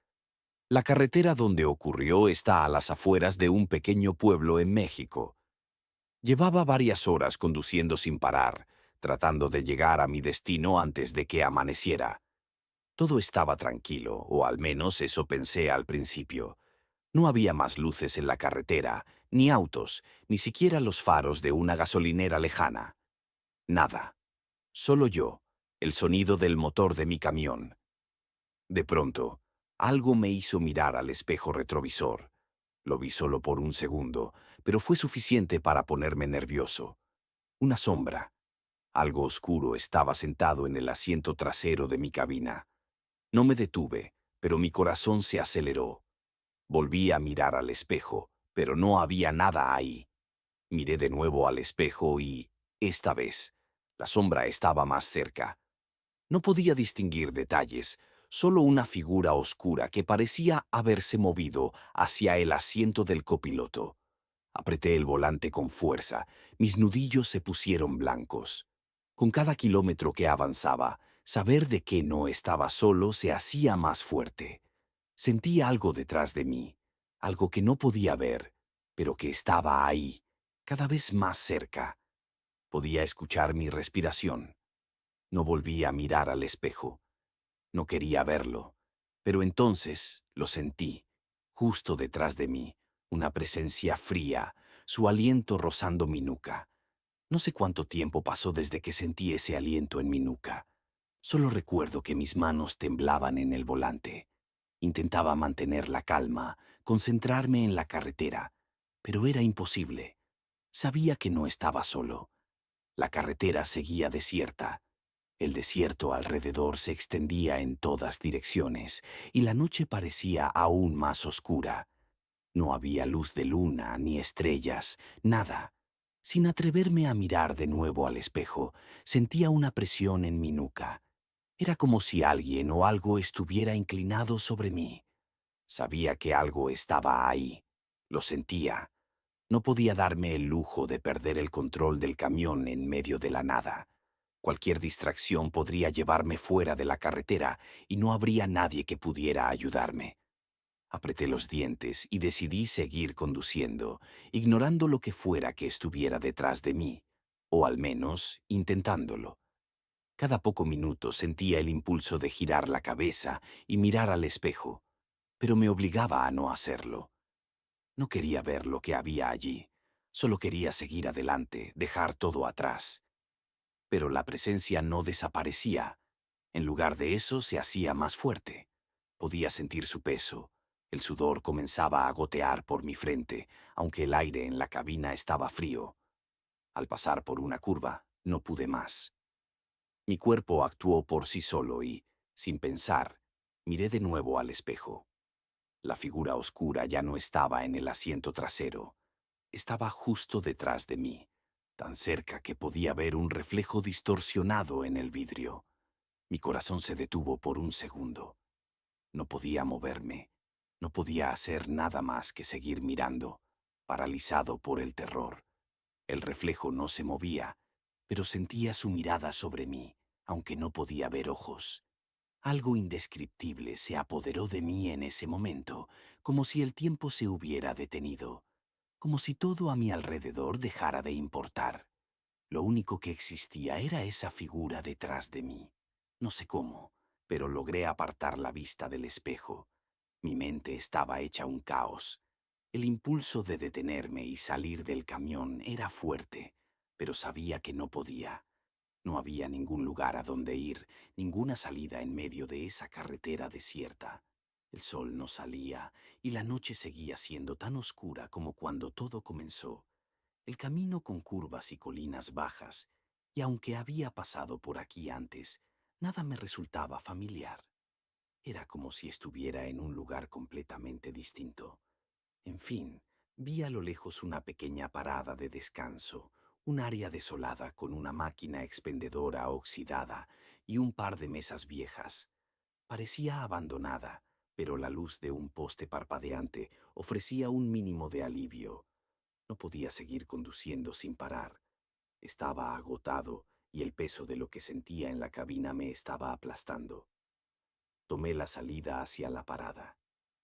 La carretera donde ocurrió está a las afueras de un pequeño pueblo en México. Llevaba varias horas conduciendo sin parar, tratando de llegar a mi destino antes de que amaneciera. Todo estaba tranquilo, o al menos eso pensé al principio. No había más luces en la carretera, ni autos, ni siquiera los faros de una gasolinera lejana. Nada. Solo yo, el sonido del motor de mi camión. De pronto, algo me hizo mirar al espejo retrovisor. Lo vi solo por un segundo, pero fue suficiente para ponerme nervioso. Una sombra. Algo oscuro estaba sentado en el asiento trasero de mi cabina. No me detuve, pero mi corazón se aceleró. Volví a mirar al espejo, pero no había nada ahí. Miré de nuevo al espejo y, esta vez, la sombra estaba más cerca. No podía distinguir detalles, solo una figura oscura que parecía haberse movido hacia el asiento del copiloto. Apreté el volante con fuerza, mis nudillos se pusieron blancos. Con cada kilómetro que avanzaba, saber de que no estaba solo se hacía más fuerte. Sentí algo detrás de mí, algo que no podía ver, pero que estaba ahí, cada vez más cerca. Podía escuchar mi respiración. No volví a mirar al espejo. No quería verlo, pero entonces lo sentí, justo detrás de mí, una presencia fría, su aliento rozando mi nuca. No sé cuánto tiempo pasó desde que sentí ese aliento en mi nuca. Solo recuerdo que mis manos temblaban en el volante. Intentaba mantener la calma, concentrarme en la carretera, pero era imposible. Sabía que no estaba solo. La carretera seguía desierta. El desierto alrededor se extendía en todas direcciones y la noche parecía aún más oscura. No había luz de luna ni estrellas, nada. Sin atreverme a mirar de nuevo al espejo, sentía una presión en mi nuca. Era como si alguien o algo estuviera inclinado sobre mí. Sabía que algo estaba ahí. Lo sentía. No podía darme el lujo de perder el control del camión en medio de la nada. Cualquier distracción podría llevarme fuera de la carretera y no habría nadie que pudiera ayudarme. Apreté los dientes y decidí seguir conduciendo, ignorando lo que fuera que estuviera detrás de mí, o al menos intentándolo. Cada poco minuto sentía el impulso de girar la cabeza y mirar al espejo, pero me obligaba a no hacerlo. No quería ver lo que había allí, solo quería seguir adelante, dejar todo atrás. Pero la presencia no desaparecía. En lugar de eso, se hacía más fuerte. Podía sentir su peso. El sudor comenzaba a gotear por mi frente, aunque el aire en la cabina estaba frío. Al pasar por una curva, no pude más. Mi cuerpo actuó por sí solo y, sin pensar, miré de nuevo al espejo. La figura oscura ya no estaba en el asiento trasero. Estaba justo detrás de mí, tan cerca que podía ver un reflejo distorsionado en el vidrio. Mi corazón se detuvo por un segundo. No podía moverme. No podía hacer nada más que seguir mirando, paralizado por el terror. El reflejo no se movía, pero sentía su mirada sobre mí, aunque no podía ver ojos. Algo indescriptible se apoderó de mí en ese momento, como si el tiempo se hubiera detenido, como si todo a mi alrededor dejara de importar. Lo único que existía era esa figura detrás de mí. No sé cómo, pero logré apartar la vista del espejo. Mi mente estaba hecha un caos. El impulso de detenerme y salir del camión era fuerte, pero sabía que no podía. No había ningún lugar a donde ir, ninguna salida en medio de esa carretera desierta. El sol no salía y la noche seguía siendo tan oscura como cuando todo comenzó. El camino con curvas y colinas bajas, y aunque había pasado por aquí antes, nada me resultaba familiar. Era como si estuviera en un lugar completamente distinto. En fin, Vi a lo lejos una pequeña parada de descanso, un área desolada con una máquina expendedora oxidada y un par de mesas viejas. Parecía abandonada, pero la luz de un poste parpadeante ofrecía un mínimo de alivio. No podía seguir conduciendo sin parar. Estaba agotado y el peso de lo que sentía en la cabina me estaba aplastando. Tomé la salida hacia la parada.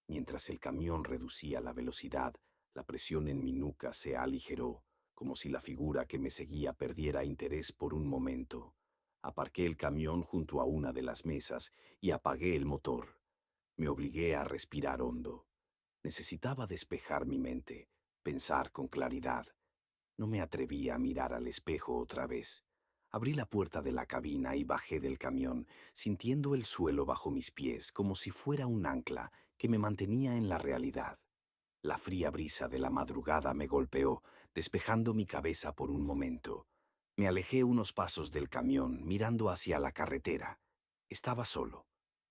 Mientras el camión reducía la velocidad, la presión en mi nuca se aligeró, como si la figura que me seguía perdiera interés por un momento. Aparqué el camión junto a una de las mesas y apagué el motor. Me obligué a respirar hondo. Necesitaba despejar mi mente, pensar con claridad. No me atreví a mirar al espejo otra vez. Abrí la puerta de la cabina y bajé del camión, sintiendo el suelo bajo mis pies como si fuera un ancla que me mantenía en la realidad. La fría brisa de la madrugada me golpeó, despejando mi cabeza por un momento. Me alejé unos pasos del camión, mirando hacia la carretera. Estaba solo.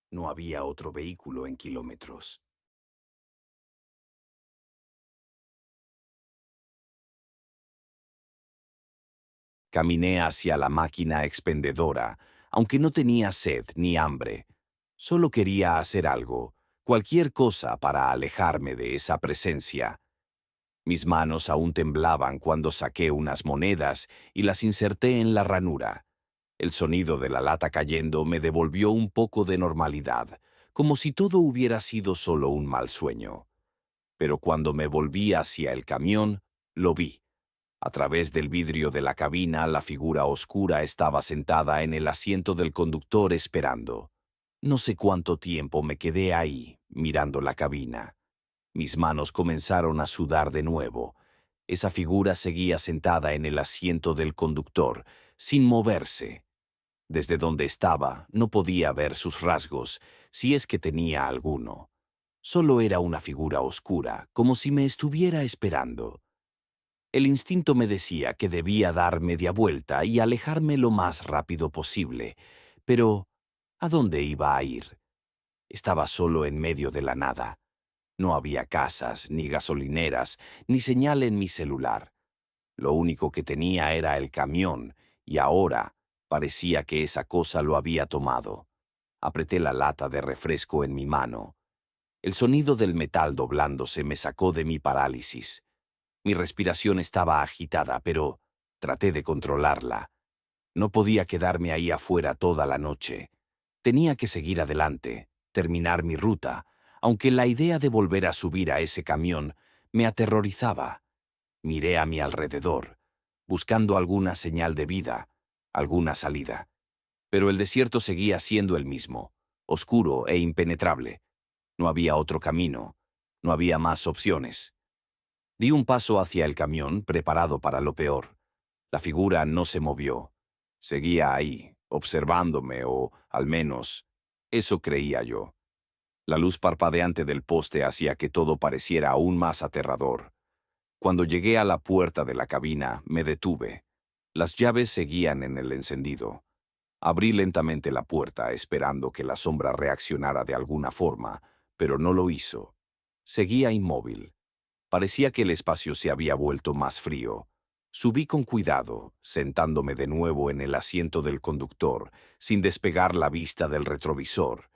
No había otro vehículo en kilómetros. Caminé hacia la máquina expendedora, aunque no tenía sed ni hambre. Solo quería hacer algo, cualquier cosa para alejarme de esa presencia. Mis manos aún temblaban cuando saqué unas monedas y las inserté en la ranura. El sonido de la lata cayendo me devolvió un poco de normalidad, como si todo hubiera sido solo un mal sueño. Pero cuando me volví hacia el camión, lo vi. A través del vidrio de la cabina, la figura oscura estaba sentada en el asiento del conductor esperando. No sé cuánto tiempo me quedé ahí, mirando la cabina. Mis manos comenzaron a sudar de nuevo. Esa figura seguía sentada en el asiento del conductor, sin moverse. Desde donde estaba, no podía ver sus rasgos, si es que tenía alguno. Solo era una figura oscura, como si me estuviera esperando. El instinto me decía que debía dar media vuelta y alejarme lo más rápido posible. Pero, ¿a dónde iba a ir? Estaba solo en medio de la nada. No había casas, ni gasolineras, ni señal en mi celular. Lo único que tenía era el camión, y ahora parecía que esa cosa lo había tomado. Apreté la lata de refresco en mi mano. El sonido del metal doblándose me sacó de mi parálisis. Mi respiración estaba agitada, pero traté de controlarla. No podía quedarme ahí afuera toda la noche. Tenía que seguir adelante, terminar mi ruta, aunque la idea de volver a subir a ese camión me aterrorizaba. Miré a mi alrededor, buscando alguna señal de vida, alguna salida. Pero el desierto seguía siendo el mismo, oscuro e impenetrable. No había otro camino, no había más opciones. Di un paso hacia el camión, preparado para lo peor. La figura no se movió. Seguía ahí, observándome, o, al menos, eso creía yo. La luz parpadeante del poste hacía que todo pareciera aún más aterrador. Cuando llegué a la puerta de la cabina, me detuve. Las llaves seguían en el encendido. Abrí lentamente la puerta, esperando que la sombra reaccionara de alguna forma, pero no lo hizo. Seguía inmóvil. Parecía que el espacio se había vuelto más frío. Subí con cuidado, sentándome de nuevo en el asiento del conductor, sin despegar la vista del retrovisor.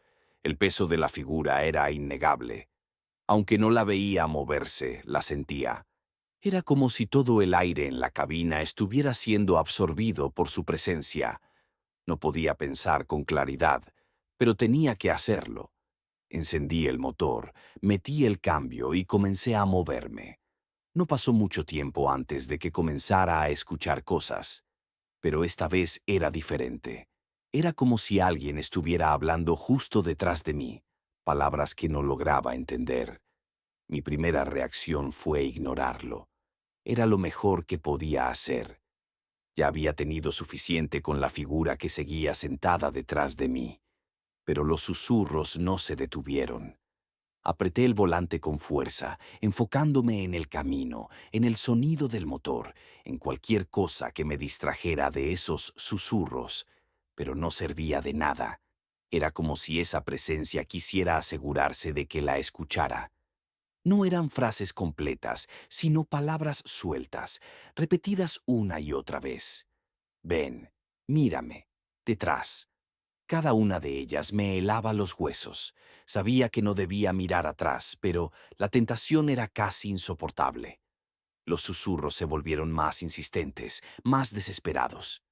El peso de la figura era innegable. Aunque no la veía moverse, la sentía. Era como si todo el aire en la cabina estuviera siendo absorbido por su presencia. No podía pensar con claridad, pero tenía que hacerlo. Encendí el motor, metí el cambio y comencé a moverme. No pasó mucho tiempo antes de que comenzara a escuchar cosas, pero esta vez era diferente. Era como si alguien estuviera hablando justo detrás de mí, palabras que no lograba entender. Mi primera reacción fue ignorarlo. Era lo mejor que podía hacer. Ya había tenido suficiente con la figura que seguía sentada detrás de mí. Pero los susurros no se detuvieron. Apreté el volante con fuerza, enfocándome en el camino, en el sonido del motor, en cualquier cosa que me distrajera de esos susurros, pero no servía de nada. Era como si esa presencia quisiera asegurarse de que la escuchara. No eran frases completas, sino palabras sueltas, repetidas una y otra vez. Ven, mírame, detrás. Cada una de ellas me helaba los huesos. Sabía que no debía mirar atrás, pero la tentación era casi insoportable. Los susurros se volvieron más insistentes, más desesperados.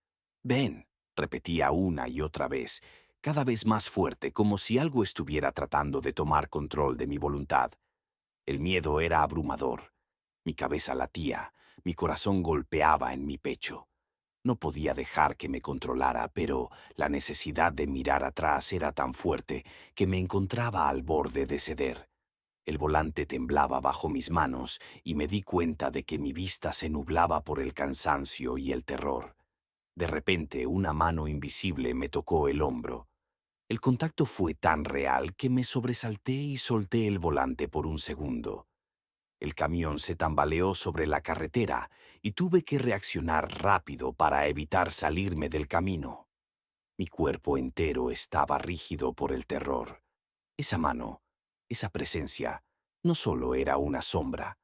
Ven, repetía una y otra vez, cada vez más fuerte, como si algo estuviera tratando de tomar control de mi voluntad. El miedo era abrumador. Mi cabeza latía, mi corazón golpeaba en mi pecho. No podía dejar que me controlara, pero la necesidad de mirar atrás era tan fuerte que me encontraba al borde de ceder. El volante temblaba bajo mis manos y me di cuenta de que mi vista se nublaba por el cansancio y el terror. De repente, una mano invisible me tocó el hombro. El contacto fue tan real que me sobresalté y solté el volante por un segundo. El camión se tambaleó sobre la carretera y tuve que reaccionar rápido para evitar salirme del camino. Mi cuerpo entero estaba rígido por el terror. Esa mano, esa presencia, no solo era una sombra.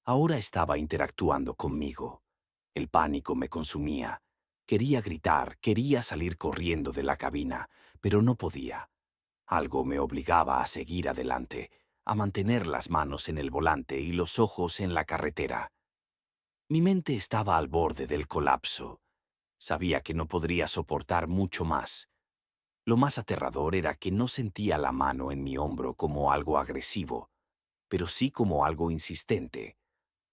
Ahora estaba interactuando conmigo. El pánico me consumía. Quería gritar, quería salir corriendo de la cabina, pero no podía. Algo me obligaba a seguir adelante, a mantener las manos en el volante y los ojos en la carretera. Mi mente estaba al borde del colapso. Sabía que no podría soportar mucho más. Lo más aterrador era que no sentía la mano en mi hombro como algo agresivo, pero sí como algo insistente.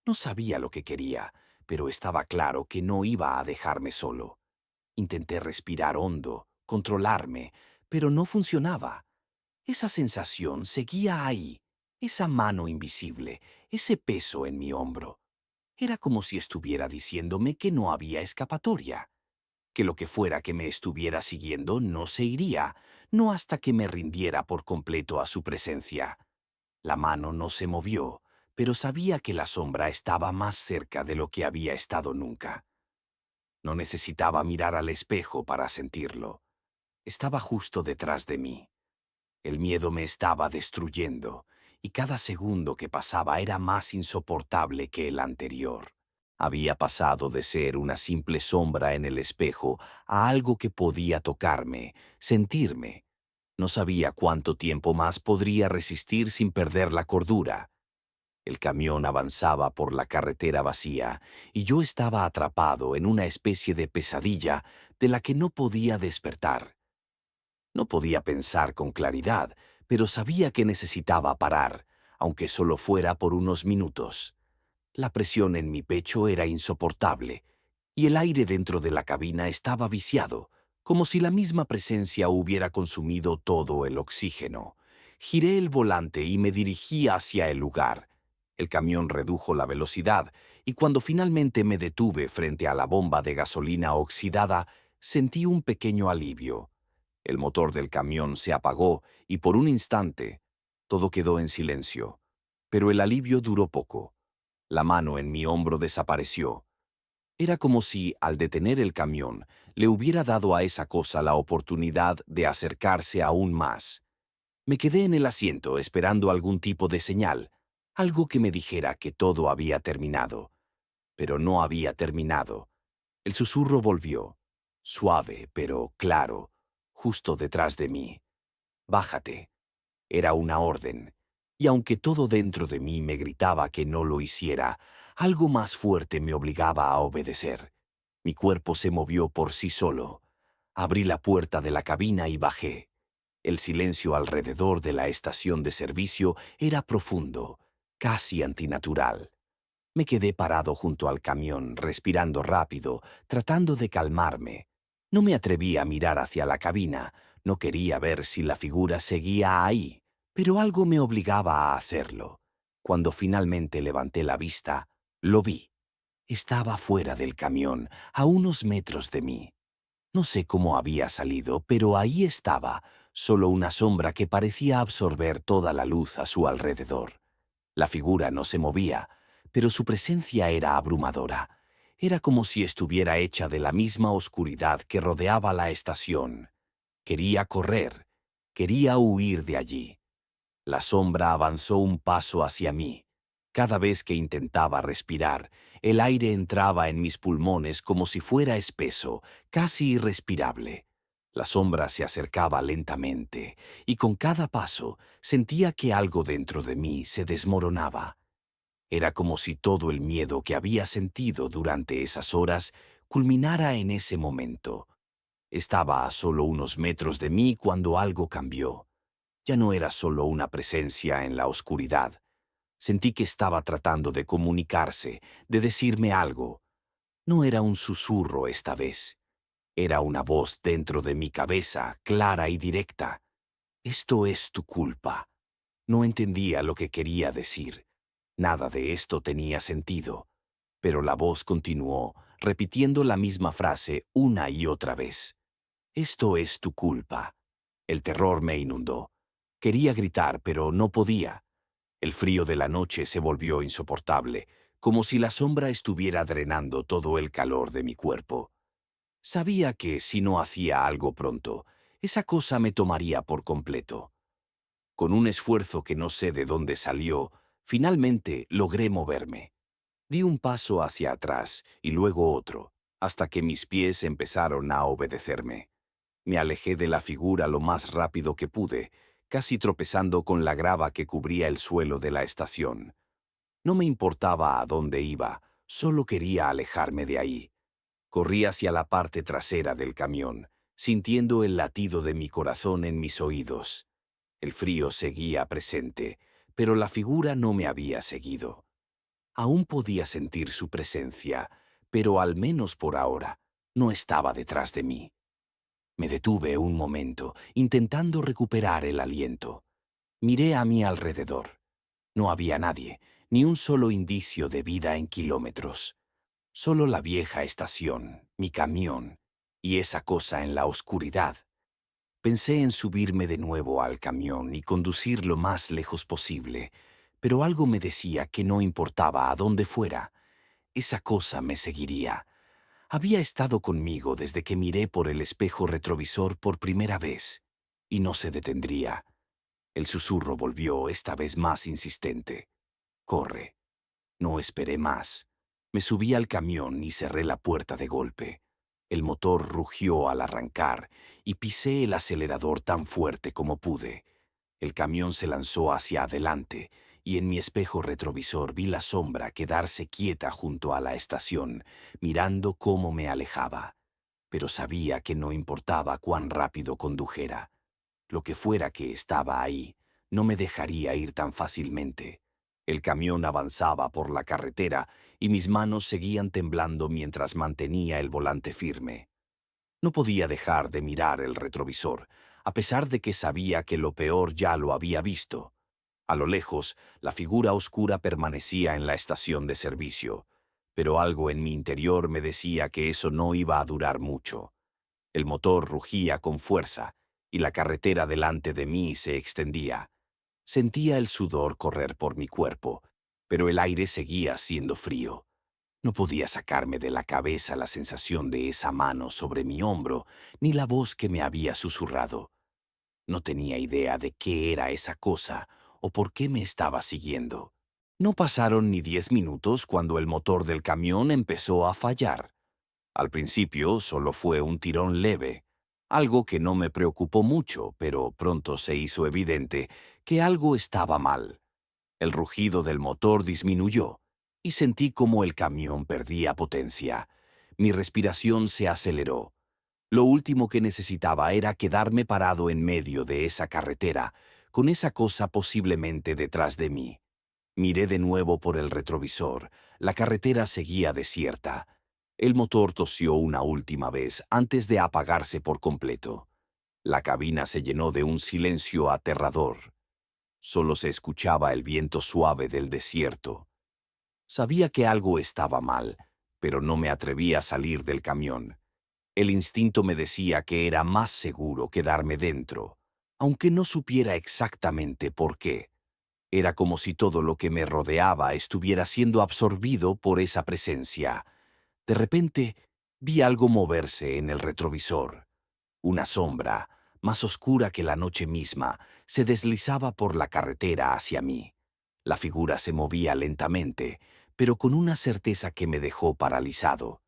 No sabía lo que quería, pero estaba claro que no iba a dejarme solo. Intenté respirar hondo, controlarme, pero no funcionaba. Esa sensación seguía ahí, esa mano invisible, ese peso en mi hombro. Era como si estuviera diciéndome que no había escapatoria, que lo que fuera que me estuviera siguiendo no se iría, no hasta que me rindiera por completo a su presencia. La mano no se movió, pero sabía que la sombra estaba más cerca de lo que había estado nunca. No necesitaba mirar al espejo para sentirlo. Estaba justo detrás de mí. El miedo me estaba destruyendo, y cada segundo que pasaba era más insoportable que el anterior. Había pasado de ser una simple sombra en el espejo a algo que podía tocarme, sentirme. No sabía cuánto tiempo más podría resistir sin perder la cordura. El camión avanzaba por la carretera vacía, y yo estaba atrapado en una especie de pesadilla de la que no podía despertar. No podía pensar con claridad, pero sabía que necesitaba parar, aunque solo fuera por unos minutos. La presión en mi pecho era insoportable, y el aire dentro de la cabina estaba viciado, como si la misma presencia hubiera consumido todo el oxígeno. Giré el volante y me dirigí hacia el lugar. El camión redujo la velocidad, y cuando finalmente me detuve frente a la bomba de gasolina oxidada, sentí un pequeño alivio. El motor del camión se apagó y por un instante todo quedó en silencio. Pero el alivio duró poco. La mano en mi hombro desapareció. Era como si, al detener el camión, le hubiera dado a esa cosa la oportunidad de acercarse aún más. Me quedé en el asiento esperando algún tipo de señal, algo que me dijera que todo había terminado. Pero no había terminado. El susurro volvió, suave pero claro, justo detrás de mí. Bájate. Era una orden, y aunque todo dentro de mí me gritaba que no lo hiciera, algo más fuerte me obligaba a obedecer. Mi cuerpo se movió por sí solo. Abrí la puerta de la cabina y bajé. El silencio alrededor de la estación de servicio era profundo, casi antinatural. Me quedé parado junto al camión, respirando rápido, tratando de calmarme. No me atreví a mirar hacia la cabina, no quería ver si la figura seguía ahí, pero algo me obligaba a hacerlo. Cuando finalmente levanté la vista, lo vi. Estaba fuera del camión, a unos metros de mí. No sé cómo había salido, pero ahí estaba, solo una sombra que parecía absorber toda la luz a su alrededor. La figura no se movía, pero su presencia era abrumadora. Era como si estuviera hecha de la misma oscuridad que rodeaba la estación. Quería correr, quería huir de allí. La sombra avanzó un paso hacia mí. Cada vez que intentaba respirar, el aire entraba en mis pulmones como si fuera espeso, casi irrespirable. La sombra se acercaba lentamente, y con cada paso sentía que algo dentro de mí se desmoronaba. Era como si todo el miedo que había sentido durante esas horas culminara en ese momento. Estaba a solo unos metros de mí cuando algo cambió. Ya no era solo una presencia en la oscuridad. Sentí que estaba tratando de comunicarse, de decirme algo. No era un susurro esta vez. Era una voz dentro de mi cabeza, clara y directa. Esto es tu culpa. No entendía lo que quería decir. Nada de esto tenía sentido. Pero la voz continuó, repitiendo la misma frase una y otra vez. Esto es tu culpa. El terror me inundó. Quería gritar, pero no podía. El frío de la noche se volvió insoportable, como si la sombra estuviera drenando todo el calor de mi cuerpo. Sabía que si no hacía algo pronto, esa cosa me tomaría por completo. Con un esfuerzo que no sé de dónde salió, finalmente logré moverme. Di un paso hacia atrás y luego otro, hasta que mis pies empezaron a obedecerme. Me alejé de la figura lo más rápido que pude, casi tropezando con la grava que cubría el suelo de la estación. No me importaba a dónde iba, solo quería alejarme de ahí. Corrí hacia la parte trasera del camión, sintiendo el latido de mi corazón en mis oídos. El frío seguía presente, pero la figura no me había seguido. Aún podía sentir su presencia, pero al menos por ahora no estaba detrás de mí. Me detuve un momento, intentando recuperar el aliento. Miré a mi alrededor. No había nadie, ni un solo indicio de vida en kilómetros. Solo la vieja estación, mi camión, y esa cosa en la oscuridad. Pensé en subirme de nuevo al camión y conducir lo más lejos posible, pero algo me decía que no importaba a dónde fuera. Esa cosa me seguiría. Había estado conmigo desde que miré por el espejo retrovisor por primera vez, y no se detendría. El susurro volvió, esta vez más insistente. Corre. No esperé más. Me subí al camión y cerré la puerta de golpe. El motor rugió al arrancar y pisé el acelerador tan fuerte como pude. El camión se lanzó hacia adelante y en mi espejo retrovisor vi la sombra quedarse quieta junto a la estación, mirando cómo me alejaba. Pero sabía que no importaba cuán rápido condujera. Lo que fuera que estaba ahí, no me dejaría ir tan fácilmente. El camión avanzaba por la carretera y mis manos seguían temblando mientras mantenía el volante firme. No podía dejar de mirar el retrovisor, a pesar de que sabía que lo peor ya lo había visto. A lo lejos, la figura oscura permanecía en la estación de servicio, pero algo en mi interior me decía que eso no iba a durar mucho. El motor rugía con fuerza y la carretera delante de mí se extendía. Sentía el sudor correr por mi cuerpo, pero el aire seguía siendo frío. No podía sacarme de la cabeza la sensación de esa mano sobre mi hombro, ni la voz que me había susurrado. No tenía idea de qué era esa cosa o por qué me estaba siguiendo. No pasaron ni 10 minutos cuando el motor del camión empezó a fallar. Al principio solo fue un tirón leve, algo que no me preocupó mucho, pero pronto se hizo evidente que algo estaba mal. El rugido del motor disminuyó y sentí como el camión perdía potencia. Mi respiración se aceleró. Lo último que necesitaba era quedarme parado en medio de esa carretera, con esa cosa posiblemente detrás de mí. Miré de nuevo por el retrovisor. La carretera seguía desierta. El motor tosió una última vez antes de apagarse por completo. La cabina se llenó de un silencio aterrador. Solo se escuchaba el viento suave del desierto. Sabía que algo estaba mal, pero no me atreví a salir del camión. El instinto me decía que era más seguro quedarme dentro, aunque no supiera exactamente por qué. Era como si todo lo que me rodeaba estuviera siendo absorbido por esa presencia. De repente, vi algo moverse en el retrovisor. Una sombra, más oscura que la noche misma, se deslizaba por la carretera hacia mí. La figura se movía lentamente, pero con una certeza que me dejó paralizado.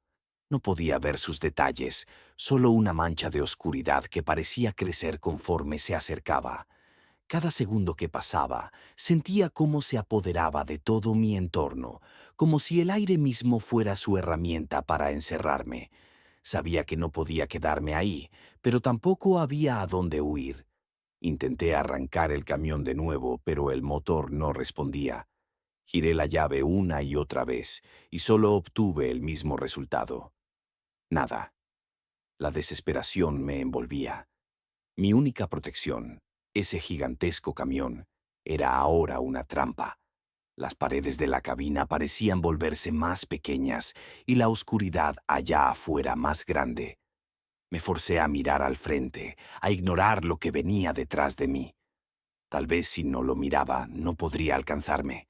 No podía ver sus detalles, solo una mancha de oscuridad que parecía crecer conforme se acercaba. Cada segundo que pasaba, sentía cómo se apoderaba de todo mi entorno, como si el aire mismo fuera su herramienta para encerrarme. Sabía que no podía quedarme ahí, pero tampoco había a dónde huir. Intenté arrancar el camión de nuevo, pero el motor no respondía. Giré la llave una y otra vez, y solo obtuve el mismo resultado. Nada. La desesperación me envolvía. Mi única protección, ese gigantesco camión, era ahora una trampa. Las paredes de la cabina parecían volverse más pequeñas y la oscuridad allá afuera más grande. Me forcé a mirar al frente, a ignorar lo que venía detrás de mí. Tal vez si no lo miraba, no podría alcanzarme.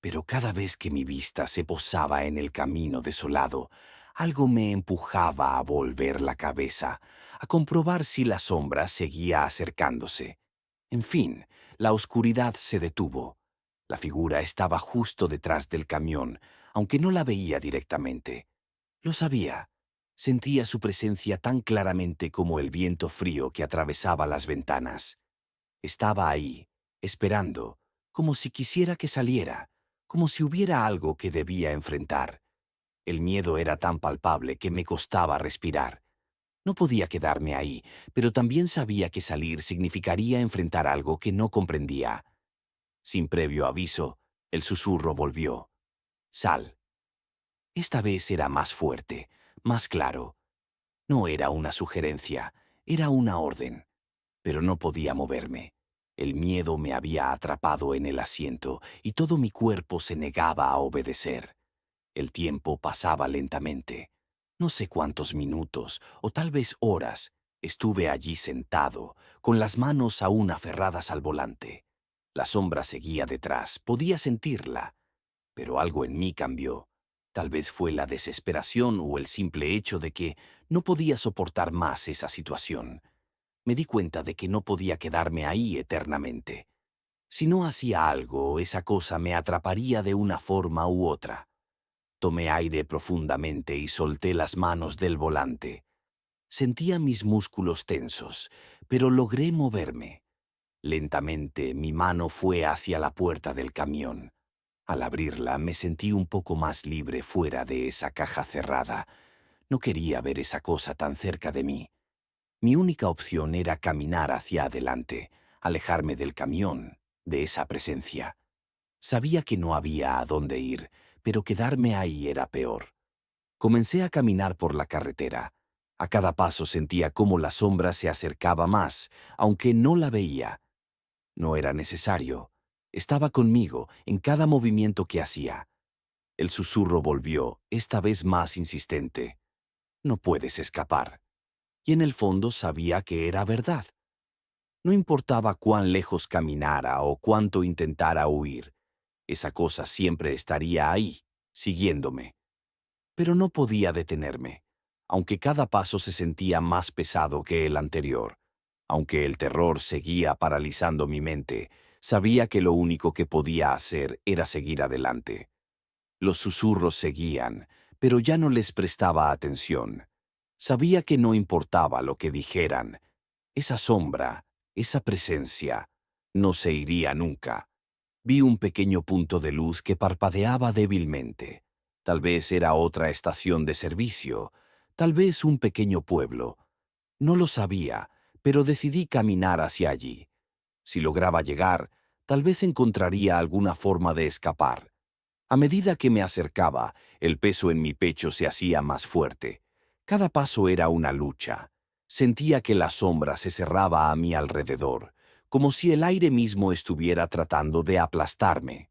Pero cada vez que mi vista se posaba en el camino desolado, algo me empujaba a volver la cabeza, a comprobar si la sombra seguía acercándose. En fin, la oscuridad se detuvo. La figura estaba justo detrás del camión, aunque no la veía directamente. Lo sabía. Sentía su presencia tan claramente como el viento frío que atravesaba las ventanas. Estaba ahí, esperando, como si quisiera que saliera, como si hubiera algo que debía enfrentar. El miedo era tan palpable que me costaba respirar. No podía quedarme ahí, pero también sabía que salir significaría enfrentar algo que no comprendía. Sin previo aviso, el susurro volvió. Sal. Esta vez era más fuerte, más claro. No era una sugerencia, era una orden. Pero no podía moverme. El miedo me había atrapado en el asiento y todo mi cuerpo se negaba a obedecer. El tiempo pasaba lentamente. No sé cuántos minutos, o tal vez horas, estuve allí sentado, con las manos aún aferradas al volante. La sombra seguía detrás, podía sentirla, pero algo en mí cambió. Tal vez fue la desesperación o el simple hecho de que no podía soportar más esa situación. Me di cuenta de que no podía quedarme ahí eternamente. Si no hacía algo, esa cosa me atraparía de una forma u otra. Tomé aire profundamente y solté las manos del volante. Sentía mis músculos tensos, pero logré moverme. Lentamente mi mano fue hacia la puerta del camión. Al abrirla me sentí un poco más libre fuera de esa caja cerrada. No quería ver esa cosa tan cerca de mí. Mi única opción era caminar hacia adelante, alejarme del camión, de esa presencia. Sabía que no había a dónde ir, pero quedarme ahí era peor. Comencé a caminar por la carretera. A cada paso sentía cómo la sombra se acercaba más, aunque no la veía. No era necesario. Estaba conmigo en cada movimiento que hacía. El susurro volvió, esta vez más insistente. No puedes escapar. Y en el fondo sabía que era verdad. No importaba cuán lejos caminara o cuánto intentara huir, esa cosa siempre estaría ahí, siguiéndome. Pero no podía detenerme, aunque cada paso se sentía más pesado que el anterior. Aunque el terror seguía paralizando mi mente, sabía que lo único que podía hacer era seguir adelante. Los susurros seguían, pero ya no les prestaba atención. Sabía que no importaba lo que dijeran. Esa sombra, esa presencia, no se iría nunca. Vi un pequeño punto de luz que parpadeaba débilmente. Tal vez era otra estación de servicio, tal vez un pequeño pueblo. No lo sabía, pero decidí caminar hacia allí. Si lograba llegar, tal vez encontraría alguna forma de escapar. A medida que me acercaba, el peso en mi pecho se hacía más fuerte. Cada paso era una lucha. Sentía que la sombra se cerraba a mi alrededor, como si el aire mismo estuviera tratando de aplastarme.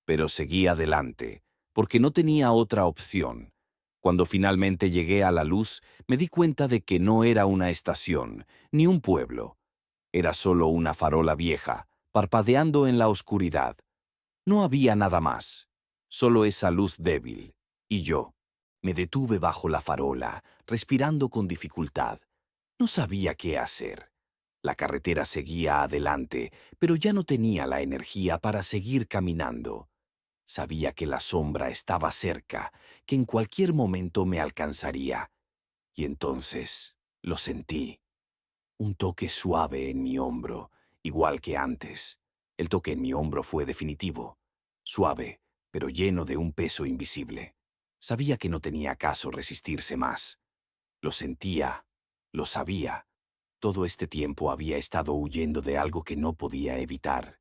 Pero seguí adelante, porque no tenía otra opción. Cuando finalmente llegué a la luz, me di cuenta de que no era una estación, ni un pueblo. Era solo una farola vieja, parpadeando en la oscuridad. No había nada más, solo esa luz débil, y yo. Me detuve bajo la farola, respirando con dificultad. No sabía qué hacer. La carretera seguía adelante, pero ya no tenía la energía para seguir caminando. Sabía que la sombra estaba cerca, que en cualquier momento me alcanzaría. Y entonces lo sentí. Un toque suave en mi hombro, igual que antes. El toque en mi hombro fue definitivo. Suave, pero lleno de un peso invisible. Sabía que no tenía caso resistirse más. Lo sentía, lo sabía. Todo este tiempo había estado huyendo de algo que no podía evitar.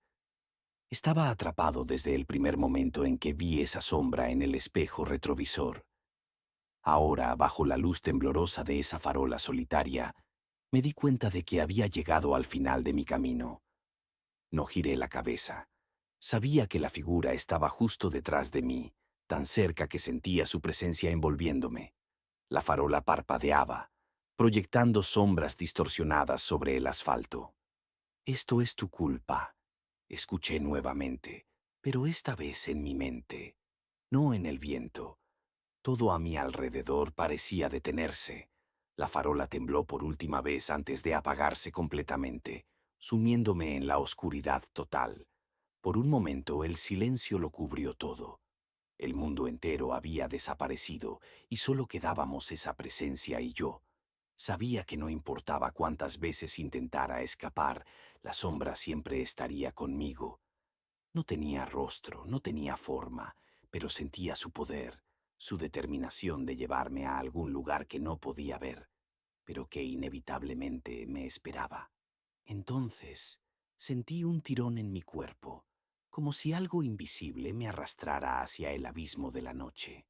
Estaba atrapado desde el primer momento en que vi esa sombra en el espejo retrovisor. Ahora, bajo la luz temblorosa de esa farola solitaria, me di cuenta de que había llegado al final de mi camino. No giré la cabeza. Sabía que la figura estaba justo detrás de mí, tan cerca que sentía su presencia envolviéndome. La farola parpadeaba, proyectando sombras distorsionadas sobre el asfalto. «Esto es tu culpa», escuché nuevamente, pero esta vez en mi mente, no en el viento. Todo a mi alrededor parecía detenerse. La farola tembló por última vez antes de apagarse completamente, sumiéndome en la oscuridad total. Por un momento el silencio lo cubrió todo. El mundo entero había desaparecido y solo quedábamos esa presencia y yo. Sabía que no importaba cuántas veces intentara escapar, la sombra siempre estaría conmigo. No tenía rostro, no tenía forma, pero sentía su poder, su determinación de llevarme a algún lugar que no podía ver, pero que inevitablemente me esperaba. Entonces sentí un tirón en mi cuerpo, como si algo invisible me arrastrara hacia el abismo de la noche.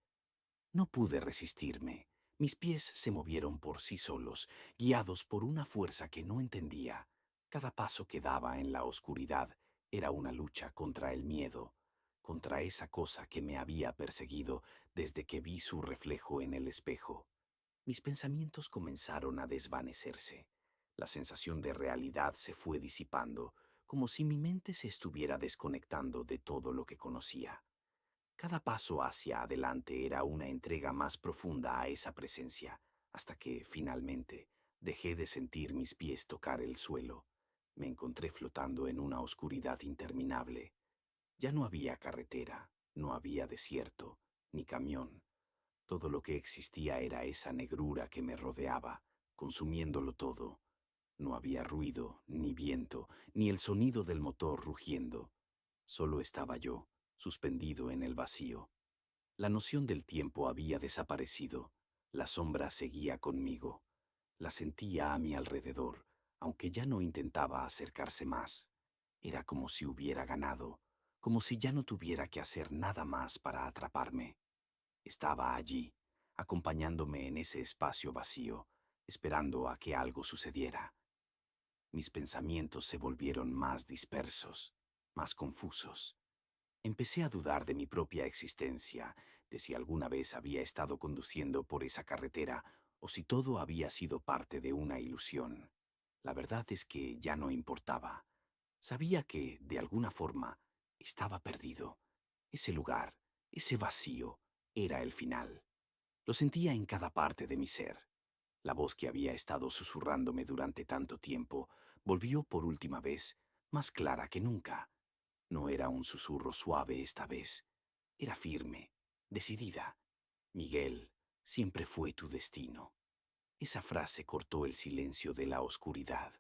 No pude resistirme. Mis pies se movieron por sí solos, guiados por una fuerza que no entendía. Cada paso que daba en la oscuridad era una lucha contra el miedo, contra esa cosa que me había perseguido desde que vi su reflejo en el espejo. Mis pensamientos comenzaron a desvanecerse. La sensación de realidad se fue disipando, como si mi mente se estuviera desconectando de todo lo que conocía. Cada paso hacia adelante era una entrega más profunda a esa presencia, hasta que, finalmente, dejé de sentir mis pies tocar el suelo. Me encontré flotando en una oscuridad interminable. Ya no había carretera, no había desierto, ni camión. Todo lo que existía era esa negrura que me rodeaba, consumiéndolo todo. No había ruido, ni viento, ni el sonido del motor rugiendo. Solo estaba yo, suspendido en el vacío. La noción del tiempo había desaparecido. La sombra seguía conmigo. La sentía a mi alrededor, aunque ya no intentaba acercarse más. Era como si hubiera ganado, como si ya no tuviera que hacer nada más para atraparme. Estaba allí, acompañándome en ese espacio vacío, esperando a que algo sucediera. Mis pensamientos se volvieron más dispersos, más confusos. Empecé a dudar de mi propia existencia, de si alguna vez había estado conduciendo por esa carretera o si todo había sido parte de una ilusión. La verdad es que ya no importaba. Sabía que, de alguna forma, estaba perdido. Ese lugar, ese vacío, era el final. Lo sentía en cada parte de mi ser. La voz que había estado susurrándome durante tanto tiempo volvió por última vez, más clara que nunca. No era un susurro suave esta vez. Era firme, decidida. Miguel, siempre fue tu destino. Esa frase cortó el silencio de la oscuridad.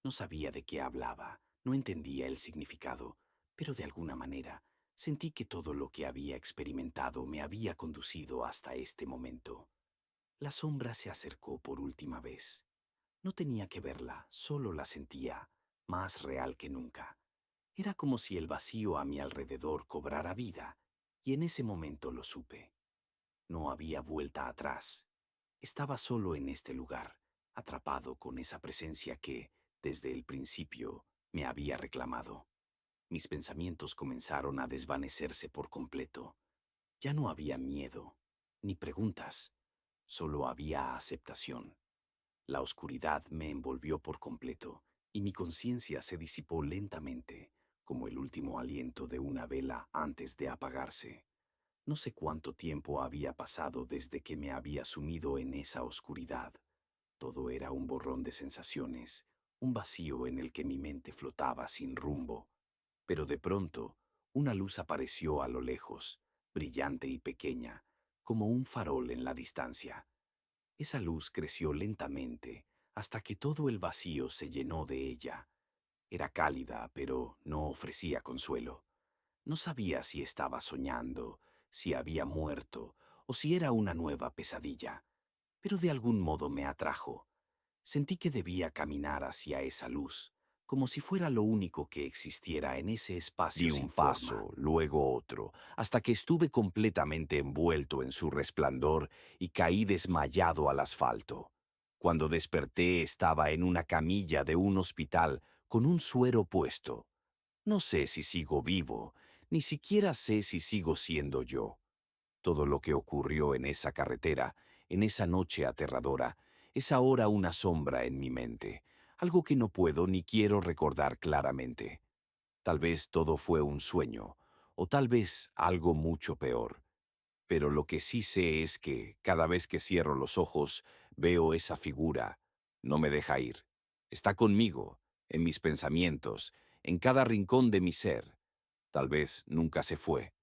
No sabía de qué hablaba, no entendía el significado, pero de alguna manera sentí que todo lo que había experimentado me había conducido hasta este momento. La sombra se acercó por última vez. No tenía que verla, solo la sentía, más real que nunca. Era como si el vacío a mi alrededor cobrara vida, y en ese momento lo supe. No había vuelta atrás. Estaba solo en este lugar, atrapado con esa presencia que, desde el principio, me había reclamado. Mis pensamientos comenzaron a desvanecerse por completo. Ya no había miedo, ni preguntas, solo había aceptación. La oscuridad me envolvió por completo y mi conciencia se disipó lentamente, como el último aliento de una vela antes de apagarse. No sé cuánto tiempo había pasado desde que me había sumido en esa oscuridad. Todo era un borrón de sensaciones, un vacío en el que mi mente flotaba sin rumbo. Pero de pronto, una luz apareció a lo lejos, brillante y pequeña, como un farol en la distancia. Esa luz creció lentamente hasta que todo el vacío se llenó de ella. Era cálida, pero no ofrecía consuelo. No sabía si estaba soñando, si había muerto o si era una nueva pesadilla, pero de algún modo me atrajo. Sentí que debía caminar hacia esa luz, como si fuera lo único que existiera en ese espacio Di sin un forma. paso, luego otro, hasta que estuve completamente envuelto en su resplandor y caí desmayado al asfalto. Cuando desperté estaba en una camilla de un hospital con un suero puesto. No sé si sigo vivo, ni siquiera sé si sigo siendo yo. Todo lo que ocurrió en esa carretera, en esa noche aterradora, es ahora una sombra en mi mente, algo que no puedo ni quiero recordar claramente. Tal vez todo fue un sueño, o tal vez algo mucho peor. Pero lo que sí sé es que, cada vez que cierro los ojos, veo esa figura. No me deja ir. Está conmigo, en mis pensamientos, en cada rincón de mi ser. Tal vez nunca se fue.